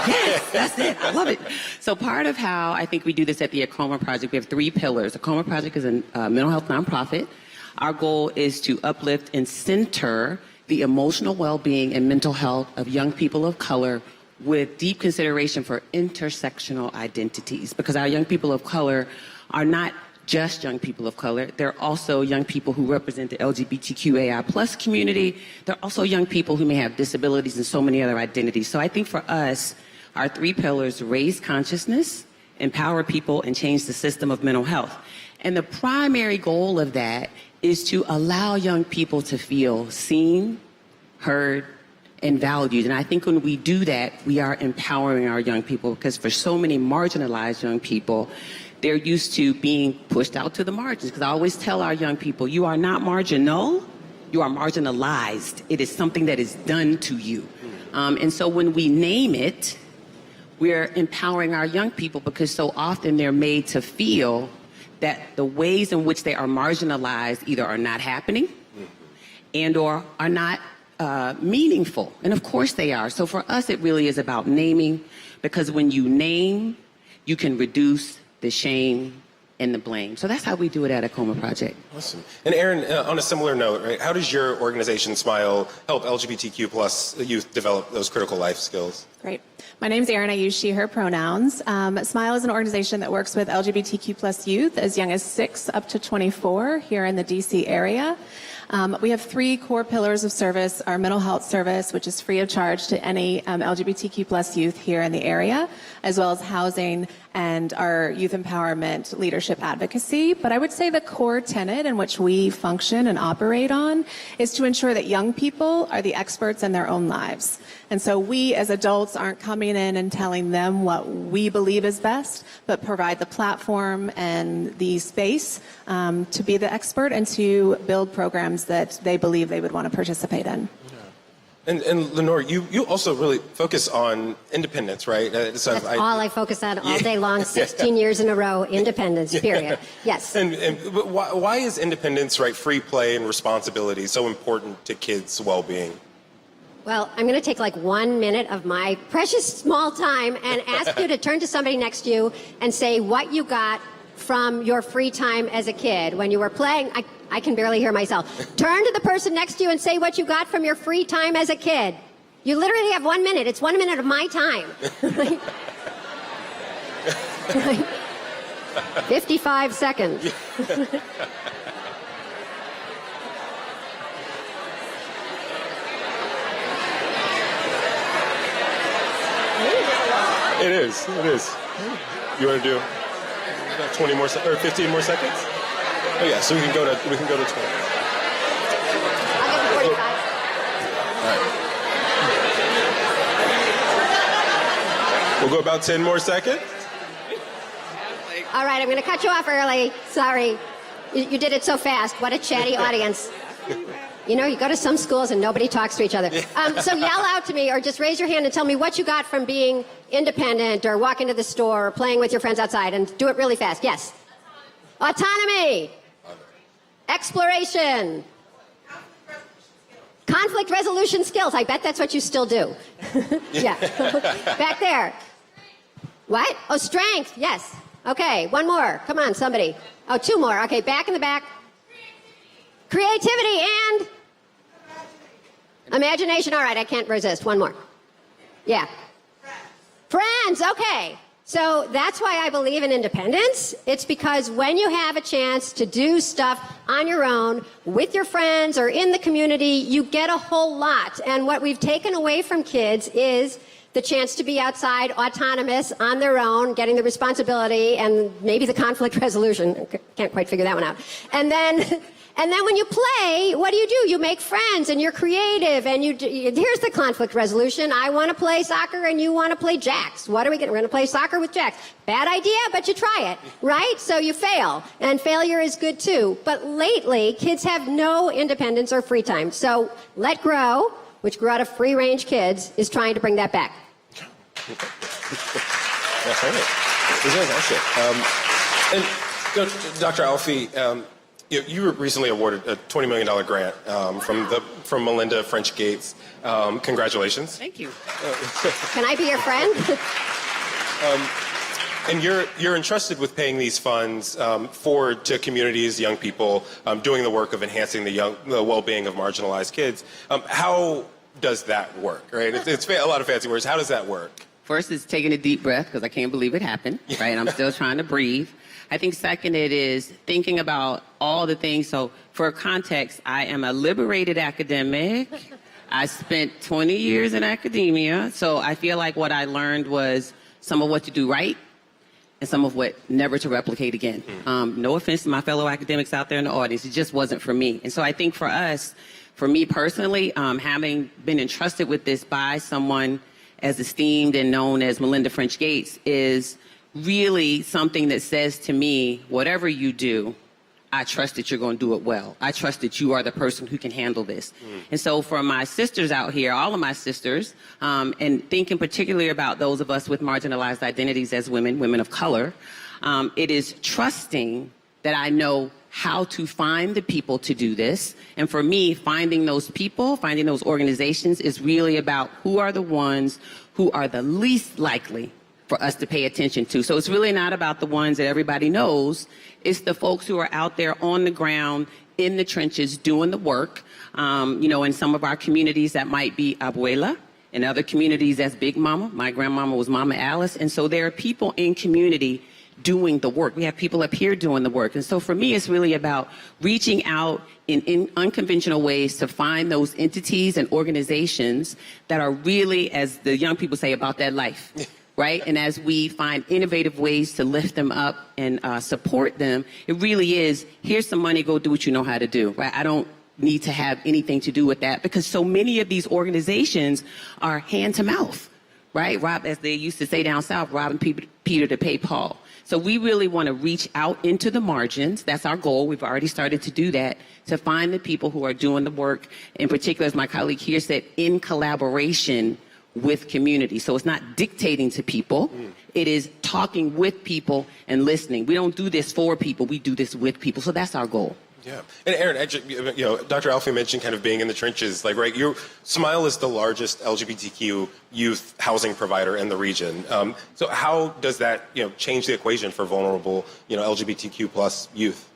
Yes, that's it. I love it. So part of how I think we do this at the AAKOMA Project, we have 3 pillars. AAKOMA Project is a mental health nonprofit. Our goal is to uplift and center the emotional well-being and mental health of young people of color with deep consideration for intersectional identities, because our young people of color are not just young people of color. They're also young people who represent the LGBTQAI+ community. They're also young people who may have disabilities and so many other identities. So I think for us, our 3 pillars: raise consciousness, empower people, and change the system of mental health. And the primary goal of that is to allow young people to feel seen, heard, and valued. And I think when we do that, we are empowering our young people, because for so many marginalized young people, they're used to being pushed out to the margins. Because I always tell our young people, you are not marginal, you are marginalized. It is something that is done to you. And so when we name it, we're empowering our young people, because so often they're made to feel that the ways in which they are marginalized either are not happening and or are not meaningful. And of course they are. So for us, it really is about naming, because when you name, you can reduce the shame and the blame. So that's how we do it at AAKOMA Project. Awesome. And Aaron, on a similar note, right, how does your organization, SMILE, help LGBTQ+ youth develop those critical life skills? Great. My name's Erin. I use she, her pronouns. SMILE is an organization that works with LGBTQ+ youth as young as 6 up to 24 here in the DC area. We have 3 core pillars of service: our mental health service, which is free of charge to any LGBTQ plus youth here in the area, as well as housing and our youth empowerment leadership advocacy. But I would say the core tenet in which we function and operate on is to ensure that young people are the experts in their own lives. And so we as adults aren't coming in and telling them what we believe is best, but provide the platform and the space to be the expert and to build programs that they believe they would want to participate in. And Lenore, you also really focus on independence, right? That's all I focus on all day long, 16 years in a row, independence, period. Yes. But why is independence, right, free play and responsibility so important to kids' well-being? Well, I'm going to take like 1 minute of my precious small time and ask you to turn to somebody next to you and say what you got from your free time as a kid when you were playing. I can barely hear myself. Turn to the person next to you and say what you got from your free time as a kid. You literally have 1 minute. It's 1 minute of my time. Right? Right? 55 seconds. It is. You want to do 20 more or 15 more seconds? Oh yeah, so we can go to 20. I'll give you 45. All right. We'll go about 10 more seconds. All right, I'm going to cut you off early. Sorry. You did it so fast. What a chatty audience. You know, you go to some schools and nobody talks to each other. So yell out to me or just raise your hand and tell me what you got from being independent or walking to the store or playing with your friends outside, and do it really fast. Yes. Autonomy. Exploration. Conflict resolution skills. I bet that's what you still do. Yeah. Back there. What? Oh, strength. Yes. Okay, one more. Come on, somebody. Oh, 2 more. Okay, back in the back. Creativity and imagination. All right, I can't resist. One more. Yeah. Friends. Okay. So that's why I believe in independence. It's because when you have a chance to do stuff on your own with your friends or in the community, you get a whole lot. And what we've taken away from kids is the chance to be outside, autonomous, on their own, getting the responsibility and maybe the conflict resolution. Can't quite figure that one out. And then when you play, what do? You make friends and you're creative and here's the conflict resolution. I want to play soccer and you want to play jacks. What are we going to? We're going to play soccer with jacks. Bad idea, but you try it, right? So you fail, and failure is good too. But lately, kids have no independence or free time. So Let Grow, which grew out of Free Range Kids, is trying to bring that back. That's right. And Dr. Alfiee, you were recently awarded a $20 million grant from Melinda French Gates. Congratulations. Thank you. Can I be your friend? And you're entrusted with paying these funds forward to communities, young people, doing the work of enhancing the well-being of marginalized kids. How does that work? Right? It's a lot of fancy words. How does that work? First, it's taking a deep breath because I can't believe it happened. Right? I'm still trying to breathe. I think second, it is thinking about all the things. So for context, I am a liberated academic. I spent 20 years in academia. So I feel like what I learned was some of what to do right and some of what never to replicate again. No offense to my fellow academics out there in the audience. It just wasn't for me. And so I think for us, for me personally, having been entrusted with this by someone as esteemed and known as Melinda French Gates is really something that says to me, whatever you do, I trust that you're going to do it well. I trust that you are the person who can handle this. And so for my sisters out here, all of my sisters, and thinking particularly about those of us with marginalized identities as women of color, it is trusting that I know how to find the people to do this. And for me, finding those people, finding those organizations is really about who are the ones who are the least likely for us to pay attention to. So it's really not about the ones that everybody knows. It's the folks who are out there on the ground, in the trenches, doing the work. In some of our communities, that might be Abuela. In other communities, that's Big Mama. My grandmama was Mama Alice. And so there are people in community doing the work. We have people up here doing the work. And so for me, it's really about reaching out in unconventional ways to find those entities and organizations that are really, as the young people say, about that life. Right? And as we find innovative ways to lift them up and support them, it really is, here's some money, go do what you know how to do. Right? I don't need to have anything to do with that, because so many of these organizations are hand to mouth. Right? Rob, as they used to say down south, robbing Peter to pay Paul. So we really want to reach out into the margins. That's our goal. We've already started to do that, to find the people who are doing the work, in particular, as my colleague here said, in collaboration with community. So it's not dictating to people. It is talking with people and listening. We don't do this for people. We do this with people. So that's our goal. Yeah. And Aaron, actually, Dr. Alfiee mentioned kind of being in the trenches. Like, right, Smile is the largest LGBTQ youth housing provider in the region. So how does that, change the equation for vulnerable, LGBTQ plus youth?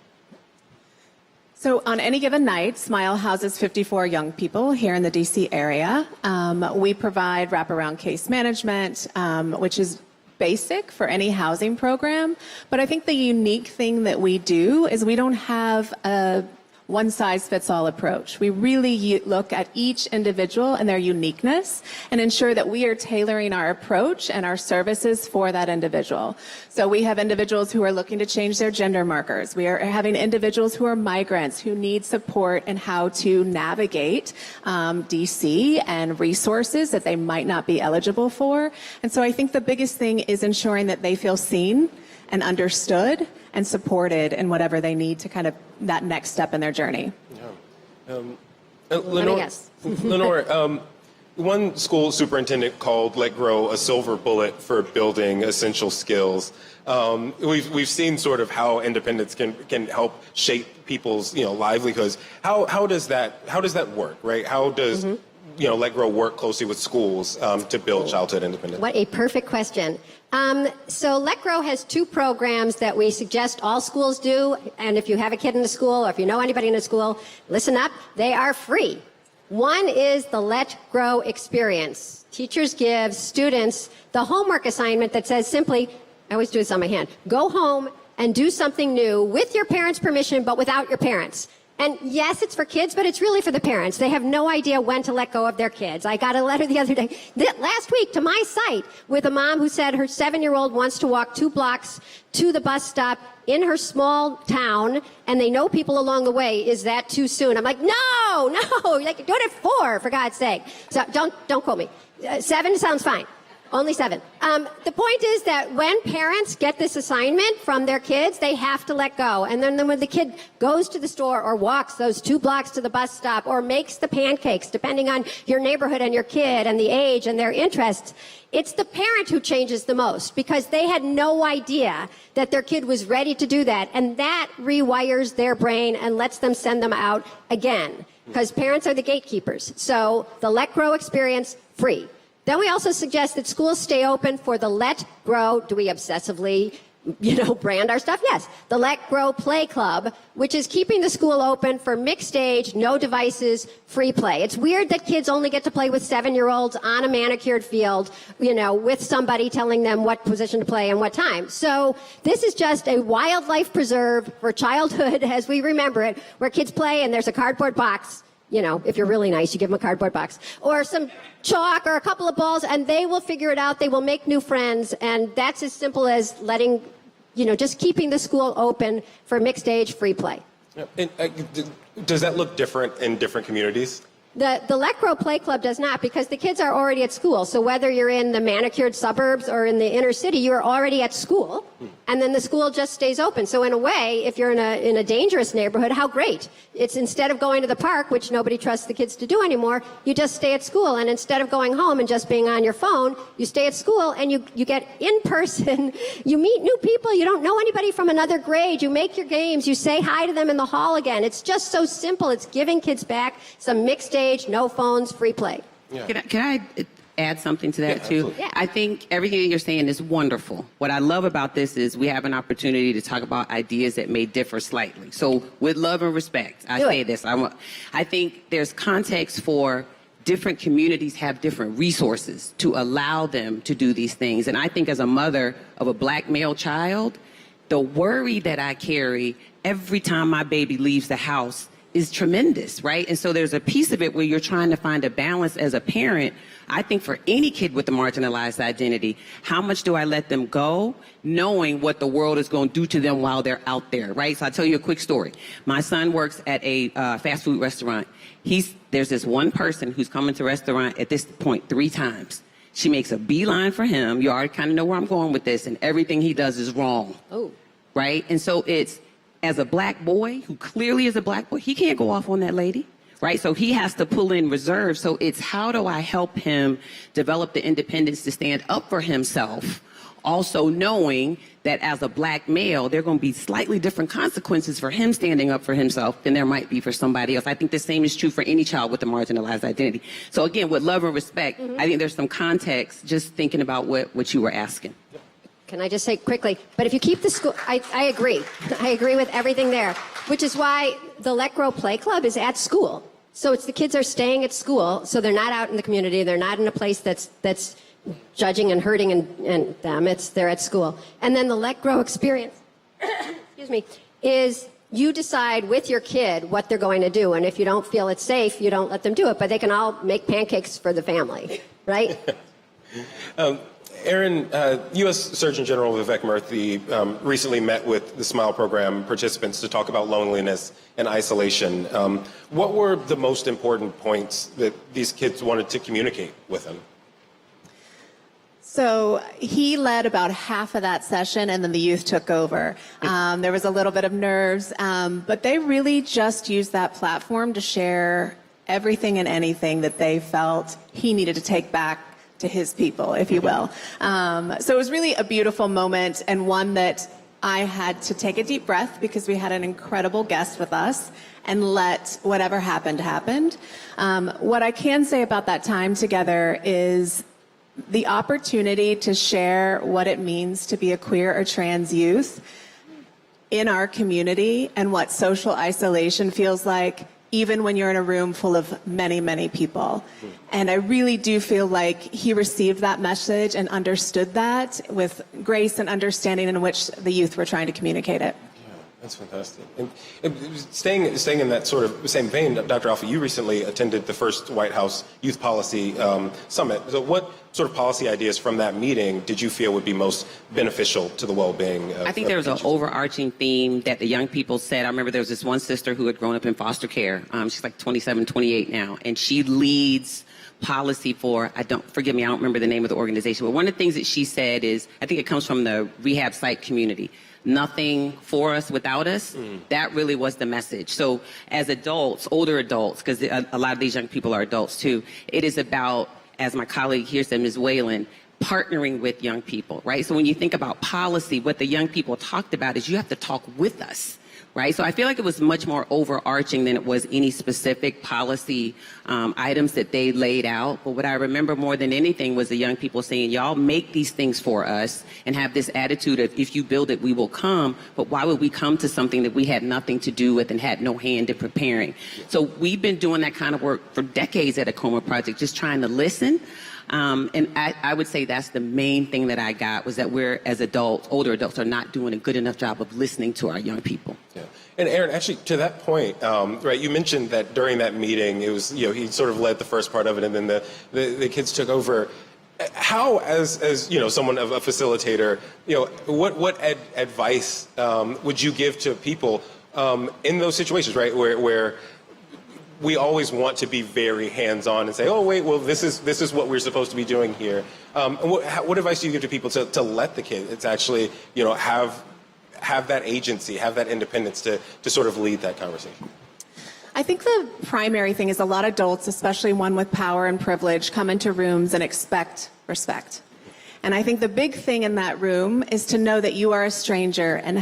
So on any given night, Smile houses 54 young people here in the DC area. We provide wraparound case management, which is basic for any housing program. But I think the unique thing that we do is we don't have a one-size-fits-all approach. We really look at each individual and their uniqueness and ensure that we are tailoring our approach and our services for that individual. So we have individuals who are looking to change their gender markers. We are having individuals who are migrants who need support in how to navigate DC and resources that they might not be eligible for. And so I think the biggest thing is ensuring that they feel seen and understood and supported in whatever they need to kind of that next step in their journey. Yeah. Lenore, one school superintendent called Let Grow a silver bullet for building essential skills. We've seen sort of how independence can help shape people's livelihoods. How does that work, right? How does Let Grow work closely with schools to build childhood independence? What a perfect question. So Let Grow has two programs that we suggest all schools do. And if you have a kid in a school, or if you know anybody in a school, listen up. They are free. One is the Let Grow experience. Teachers give students the homework assignment that says simply, I always do this on my hand, go home and do something new with your parents' permission, but without your parents. And yes, it's for kids, but it's really for the parents. They have no idea when to let go of their kids. I got a letter the other day, last week, to my site with a mom who said her 7-year-old wants to walk 2 blocks to the bus stop in her small town, and they know people along the way. Is that too soon? I'm like, no, like, do it at 4, for God's sake. So don't quote me. 7 sounds fine. Only 7. The point is that when parents get this assignment from their kids, they have to let go. And then when the kid goes to the store or walks those 2 blocks to the bus stop or makes the pancakes, depending on your neighborhood and your kid and the age and their interests, it's the parent who changes the most, because they had no idea that their kid was ready to do that. And that rewires their brain and lets them send them out again, because parents are the gatekeepers. So the Let Grow experience, free. Then we also suggest that schools stay open for the Let Grow. Do we obsessively, brand our stuff? Yes. The Let Grow Play Club, which is keeping the school open for mixed age, no devices, free play. It's weird that kids only get to play with 7-year-olds on a manicured field, with somebody telling them what position to play and what time. So this is just a wildlife preserve for childhood as we remember it, where kids play and there's a cardboard box. If you're really nice, you give them a cardboard box or some chalk or a couple of balls, and they will figure it out. They will make new friends. And that's as simple as letting, just keeping the school open for mixed age free play. Yeah. And, does that look different in different communities? The Let Grow Play Club does not, because the kids are already at school. So whether you're in the manicured suburbs or in the inner city, you're already at school, and then the school just stays open. So in a way, if you're in a dangerous neighborhood, how great. It's instead of going to the park, which nobody trusts the kids to do anymore, you just stay at school. And instead of going home and just being on your phone, you stay at school and you get in person. You meet new people. You don't know anybody from another grade. You make your games. You say hi to them in the hall again. It's just so simple. It's giving kids back some mixed age, no phones, free play. Yeah. Can I add something to that, too? Yeah. I think everything that you're saying is wonderful. What I love about this is we have an opportunity to talk about ideas that may differ slightly. So with love and respect, I say this. I think there's context for different communities have different resources to allow them to do these things. And I think as a mother of a black male child, the worry that I carry every time my baby leaves the house is tremendous, right? And so there's a piece of it where you're trying to find a balance as a parent. I think for any kid with a marginalized identity, how much do I let them go, knowing what the world is going to do to them while they're out there, right? So I'll tell you a quick story. My son works at a fast food restaurant. There's this one person who's coming to the restaurant at this point 3 times. She makes a beeline for him. You already kind of know where I'm going with this, and everything he does is wrong. Oh. Right? And so it's, as a black boy, who clearly is a black boy, he can't go off on that lady. Right? So he has to pull in reserve. So it's, how do I help him develop the independence to stand up for himself, also knowing that as a black male, there are going to be slightly different consequences for him standing up for himself than there might be for somebody else. I think the same is true for any child with a marginalized identity. So again, with love and respect, I think there's some context just thinking about what you were asking. Can I just say quickly, but if you keep the school, I agree. I agree with everything there, which is why the Let Grow Play Club is at school. So it's the kids are staying at school, so they're not out in the community. They're not in a place that's judging and hurting and them. They're at school. And then the Let Grow experience, excuse me, is you decide with your kid what they're going to do. And if you don't feel it's safe, you don't let them do it. But they can all make pancakes for the family, right? Erin, U.S. Surgeon General Vivek Murthy recently met with the SMILE program participants to talk about loneliness and isolation. What were the most important points that these kids wanted to communicate with him? So he led about half of that session, and then the youth took over. There was a little bit of nerves, but they really just used that platform to share everything and anything that they felt he needed to take back to his people, if you will. So it was really a beautiful moment, and one that I had to take a deep breath because we had an incredible guest with us and let whatever happened happen. What I can say about that time together is the opportunity to share what it means to be a queer or trans youth in our community and what social isolation feels like, even when you're in a room full of many, many people. And I really do feel like he received that message and understood that with grace and understanding in which the youth were trying to communicate it. That's fantastic. And staying in that sort of same vein, Dr. Alfiee, you recently attended the first White House Youth Policy Summit. So what sort of policy ideas from that meeting did you feel would be most beneficial to the well-being of I think there was an overarching theme that the young people said. I remember there was this one sister who had grown up in foster care. She's like 27, 28 now, and she leads policy for, I don't remember the name of the organization, but one of the things that she said is, I think it comes from the rehab site community. Nothing for us without us. That really was the message. So as adults, older adults, because a lot of these young people are adults too, it is about, as my colleague here said, Ms. Whalen, partnering with young people, right? So when you think about policy, what the young people talked about is you have to talk with us, right? So I feel like it was much more overarching than it was any specific policy items that they laid out. But what I remember more than anything was the young people saying, y'all make these things for us and have this attitude of, if you build it, we will come. But why would we come to something that we had nothing to do with and had no hand in preparing? So we've been doing that kind of work for decades at AAKOMA Project, just trying to listen. And I would say that's the main thing that I got, was that we're, as adults, older adults, are not doing a good enough job of listening to our young people. Yeah. And Erin, actually, to that point, right, you mentioned that during that meeting, it was, he sort of led the first part of it, and then the kids took over. How, as someone of a facilitator, what advice would you give to people in those situations, right, where we always want to be very hands-on and say, oh, wait, well, this is what we're supposed to be doing here. And what advice do you give to people to let the kids actually, have that agency, have that independence to sort of lead that conversation? I think the primary thing is a lot of adults, especially one with power and privilege, come into rooms and expect respect. And I think the big thing in that room is to know that you are a stranger and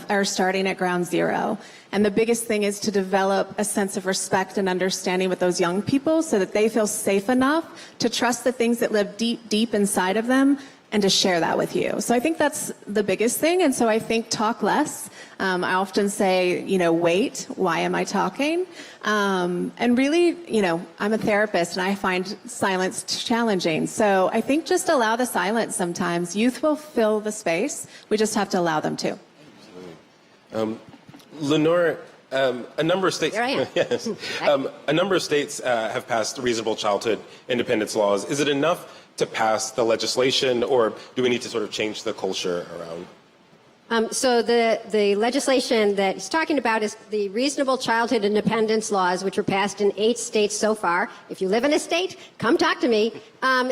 are starting at ground zero. And the biggest thing is to develop a sense of respect and understanding with those young people so that they feel safe enough to trust the things that live deep, deep inside of them and to share that with you. So I think that's the biggest thing. And so I think talk less. I often say, wait, why am I talking? And really, I'm a therapist and I find silence challenging. So I think just allow the silence sometimes. Youth will fill the space. We just have to allow them to. Lenore, a number of states, Here I am. yes, a number of states have passed reasonable childhood independence laws. Is it enough to pass the legislation, or do we need to sort of change the culture around? So the legislation that he's talking about is the reasonable childhood independence laws, which were passed in 8 states so far. If you live in a state, come talk to me.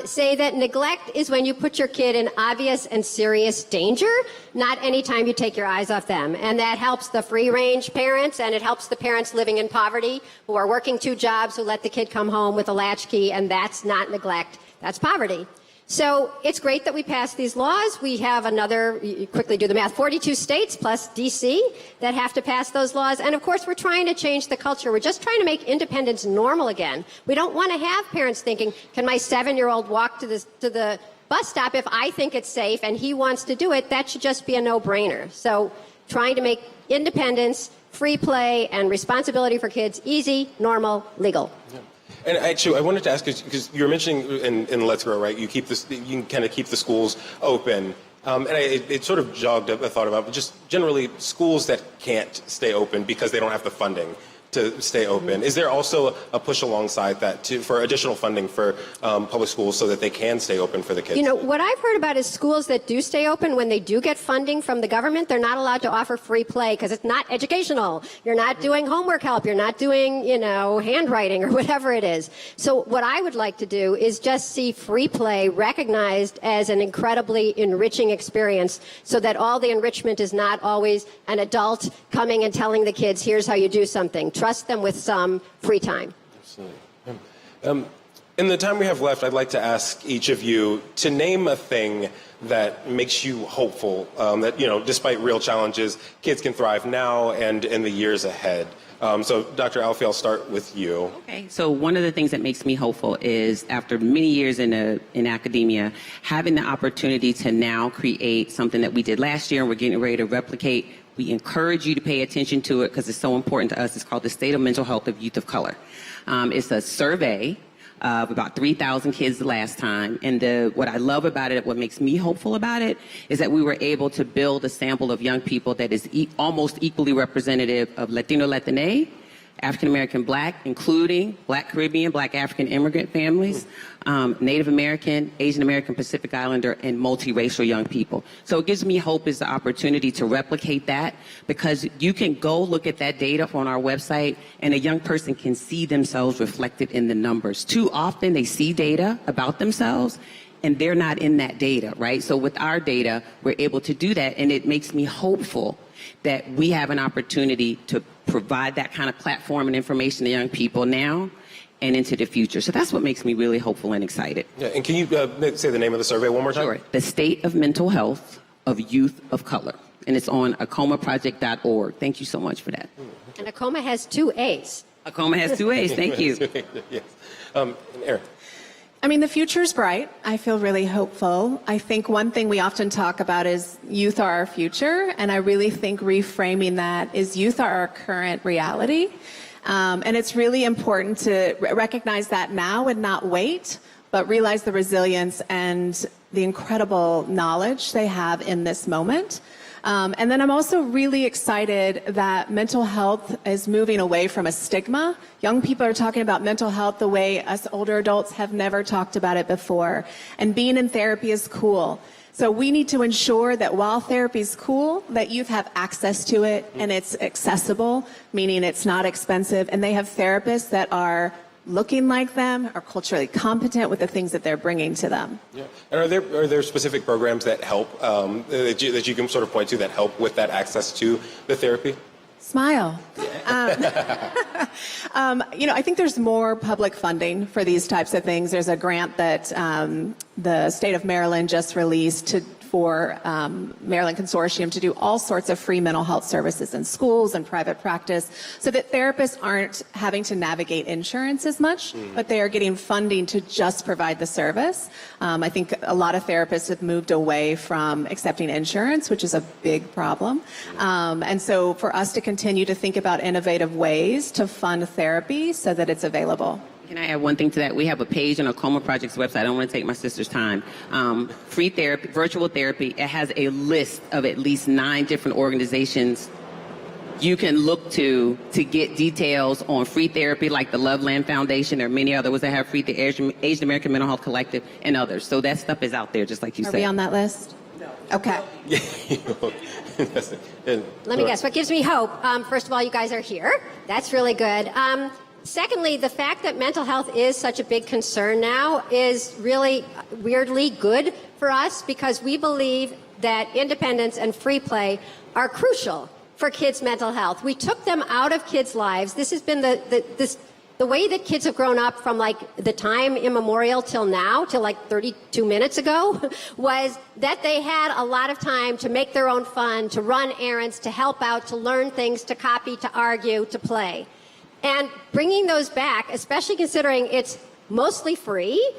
Say that neglect is when you put your kid in obvious and serious danger, not any time you take your eyes off them. And that helps the free-range parents, and it helps the parents living in poverty who are working 2 jobs, who let the kid come home with a latchkey, and that's not neglect, that's poverty. So it's great that we passed these laws. We have another, you quickly do the math, 42 states plus DC that have to pass those laws. And of course, we're trying to change the culture. We're just trying to make independence normal again. We don't want to have parents thinking, can my 7-year-old walk to the bus stop if I think it's safe and he wants to do it? That should just be a no-brainer. So trying to make independence, free play, and responsibility for kids easy, normal, legal. Yeah. And actually, I wanted to ask, because you were mentioning in Let's Grow, right? You can kind of keep the schools open. And it sort of jogged a thought about just generally schools that can't stay open because they don't have the funding to stay open. Is there also a push alongside that for additional funding for public schools so that they can stay open for the kids? You know, what I've heard about is schools that do stay open, when they do get funding from the government, they're not allowed to offer free play because it's not educational. You're not doing homework help. You're not doing, handwriting or whatever it is. So what I would like to do is just see free play recognized as an incredibly enriching experience, so that all the enrichment is not always an adult coming and telling the kids, here's how you do something. Trust them with some free time. Absolutely. In the time we have left, I'd like to ask each of you to name a thing that makes you hopeful, that, despite real challenges, kids can thrive now and in the years ahead. So, Dr. Alfiee, I'll start with you. Okay. So one of the things that makes me hopeful is, after many years in academia, having the opportunity to now create something that we did last year and we're getting ready to replicate. We encourage you to pay attention to it because it's so important to us. It's called the State of Mental Health of Youth of Color. It's a survey of about 3,000 kids the last time. And what I love about it, what makes me hopeful about it, is that we were able to build a sample of young people that is almost equally representative of Latino, Latina, African American, Black, including Black Caribbean, Black African immigrant families, Native American, Asian American, Pacific Islander, and multiracial young people. So it gives me hope is the opportunity to replicate that, because you can go look at that data on our website and a young person can see themselves reflected in the numbers. Too often they see data about themselves and they're not in that data, right? So with our data, we're able to do that, and it makes me hopeful that we have an opportunity to provide that kind of platform and information to young people now and into the future. So that's what makes me really hopeful and excited. Yeah, and can you say the name of the survey one more time? Sure. The State of Mental Health of Youth of Color. And it's on AAKOMAproject.org. Thank you so much for that. And AAKOMA has 2 A's. AAKOMA has 2 A's. Thank you. Yes. Erin. I mean, the future is bright. I feel really hopeful. I think one thing we often talk about is youth are our future, and I really think reframing that is youth are our current reality. And it's really important to recognize that now and not wait, but realize the resilience and the incredible knowledge they have in this moment. And then I'm also really excited that mental health is moving away from a stigma. Young people are talking about mental health the way us older adults have never talked about it before. And being in therapy is cool. So we need to ensure that while therapy is cool, that youth have access to it and it's accessible, meaning it's not expensive, and they have therapists that are looking like them, are culturally competent with the things that they're bringing to them. Yeah. And are there specific programs that help, that you can sort of point to that help with that access to the therapy? Smile. I think there's more public funding for these types of things. There's a grant that the state of Maryland just released for Maryland Consortium to do all sorts of free mental health services in schools and private practice, so that therapists aren't having to navigate insurance as much, but they are getting funding to just provide the service. I think a lot of therapists have moved away from accepting insurance, which is a big problem. And so for us to continue to think about innovative ways to fund therapy so that it's available. Can I add one thing to that? We have a page on AAKOMA Project's website. I don't want to take my sister's time. Free therapy, virtual therapy. It has a list of at least 9 different organizations you can look to get details on free therapy, like the Loveland Foundation. There are many others that have free, the Asian American Mental Health Collective, and others. So that stuff is out there, just like you said. Are we on that list? No. Okay. Let me guess. What gives me hope? First of all, you guys are here. That's really good. Secondly, the fact that mental health is such a big concern now is really weirdly good for us, because we believe that independence and free play are crucial for kids' mental health. We took them out of kids' lives. This has been the way that kids have grown up from like the time immemorial till now, till like 32 minutes ago, was that they had a lot of time to make their own fun, to run errands, to help out, to learn things, to copy, to argue, to play. And bringing those back, especially considering it's mostly free,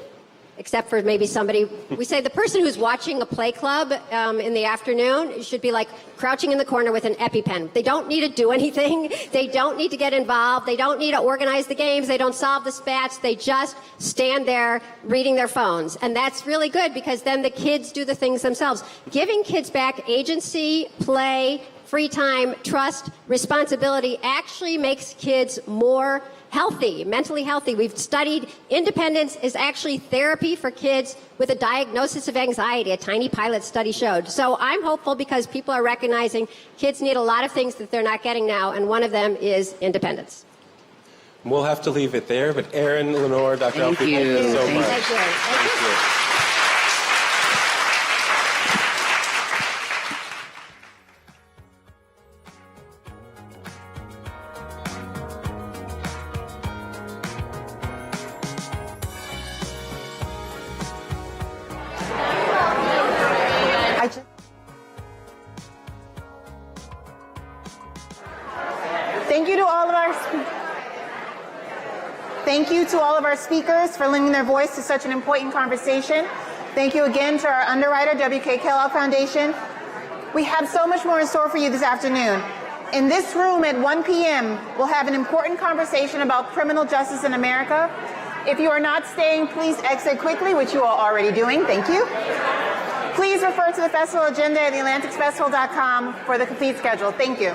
except for maybe somebody, we say the person who's watching a play club in the afternoon should be like crouching in the corner with an EpiPen. They don't need to do anything. They don't need to get involved. They don't need to organize the games. They don't solve the spats. They just stand there reading their phones. And that's really good, because then the kids do the things themselves. Giving kids back agency, play, free time, trust, responsibility actually makes kids more healthy, mentally healthy. We've studied independence is actually therapy for kids with a diagnosis of anxiety, a tiny pilot study showed. So I'm hopeful, because people are recognizing kids need a lot of things that they're not getting now, and one of them is independence. We'll have to leave it there, but Erin, Lenore, Dr. Alfiee, thank you so much. Thank you. Thank you. Thank you to all of our speakers for lending their voice to such an important conversation. Thank you again to our underwriter, W.K. Kellogg Foundation. We have so much more in store for you this afternoon. In this room at 1 p.m., we'll have an important conversation about criminal justice in America. If you are not staying, please exit quickly, which you are already doing. Thank you. Please refer to the festival agenda at theatlanticsfestival.com for the complete schedule. Thank you.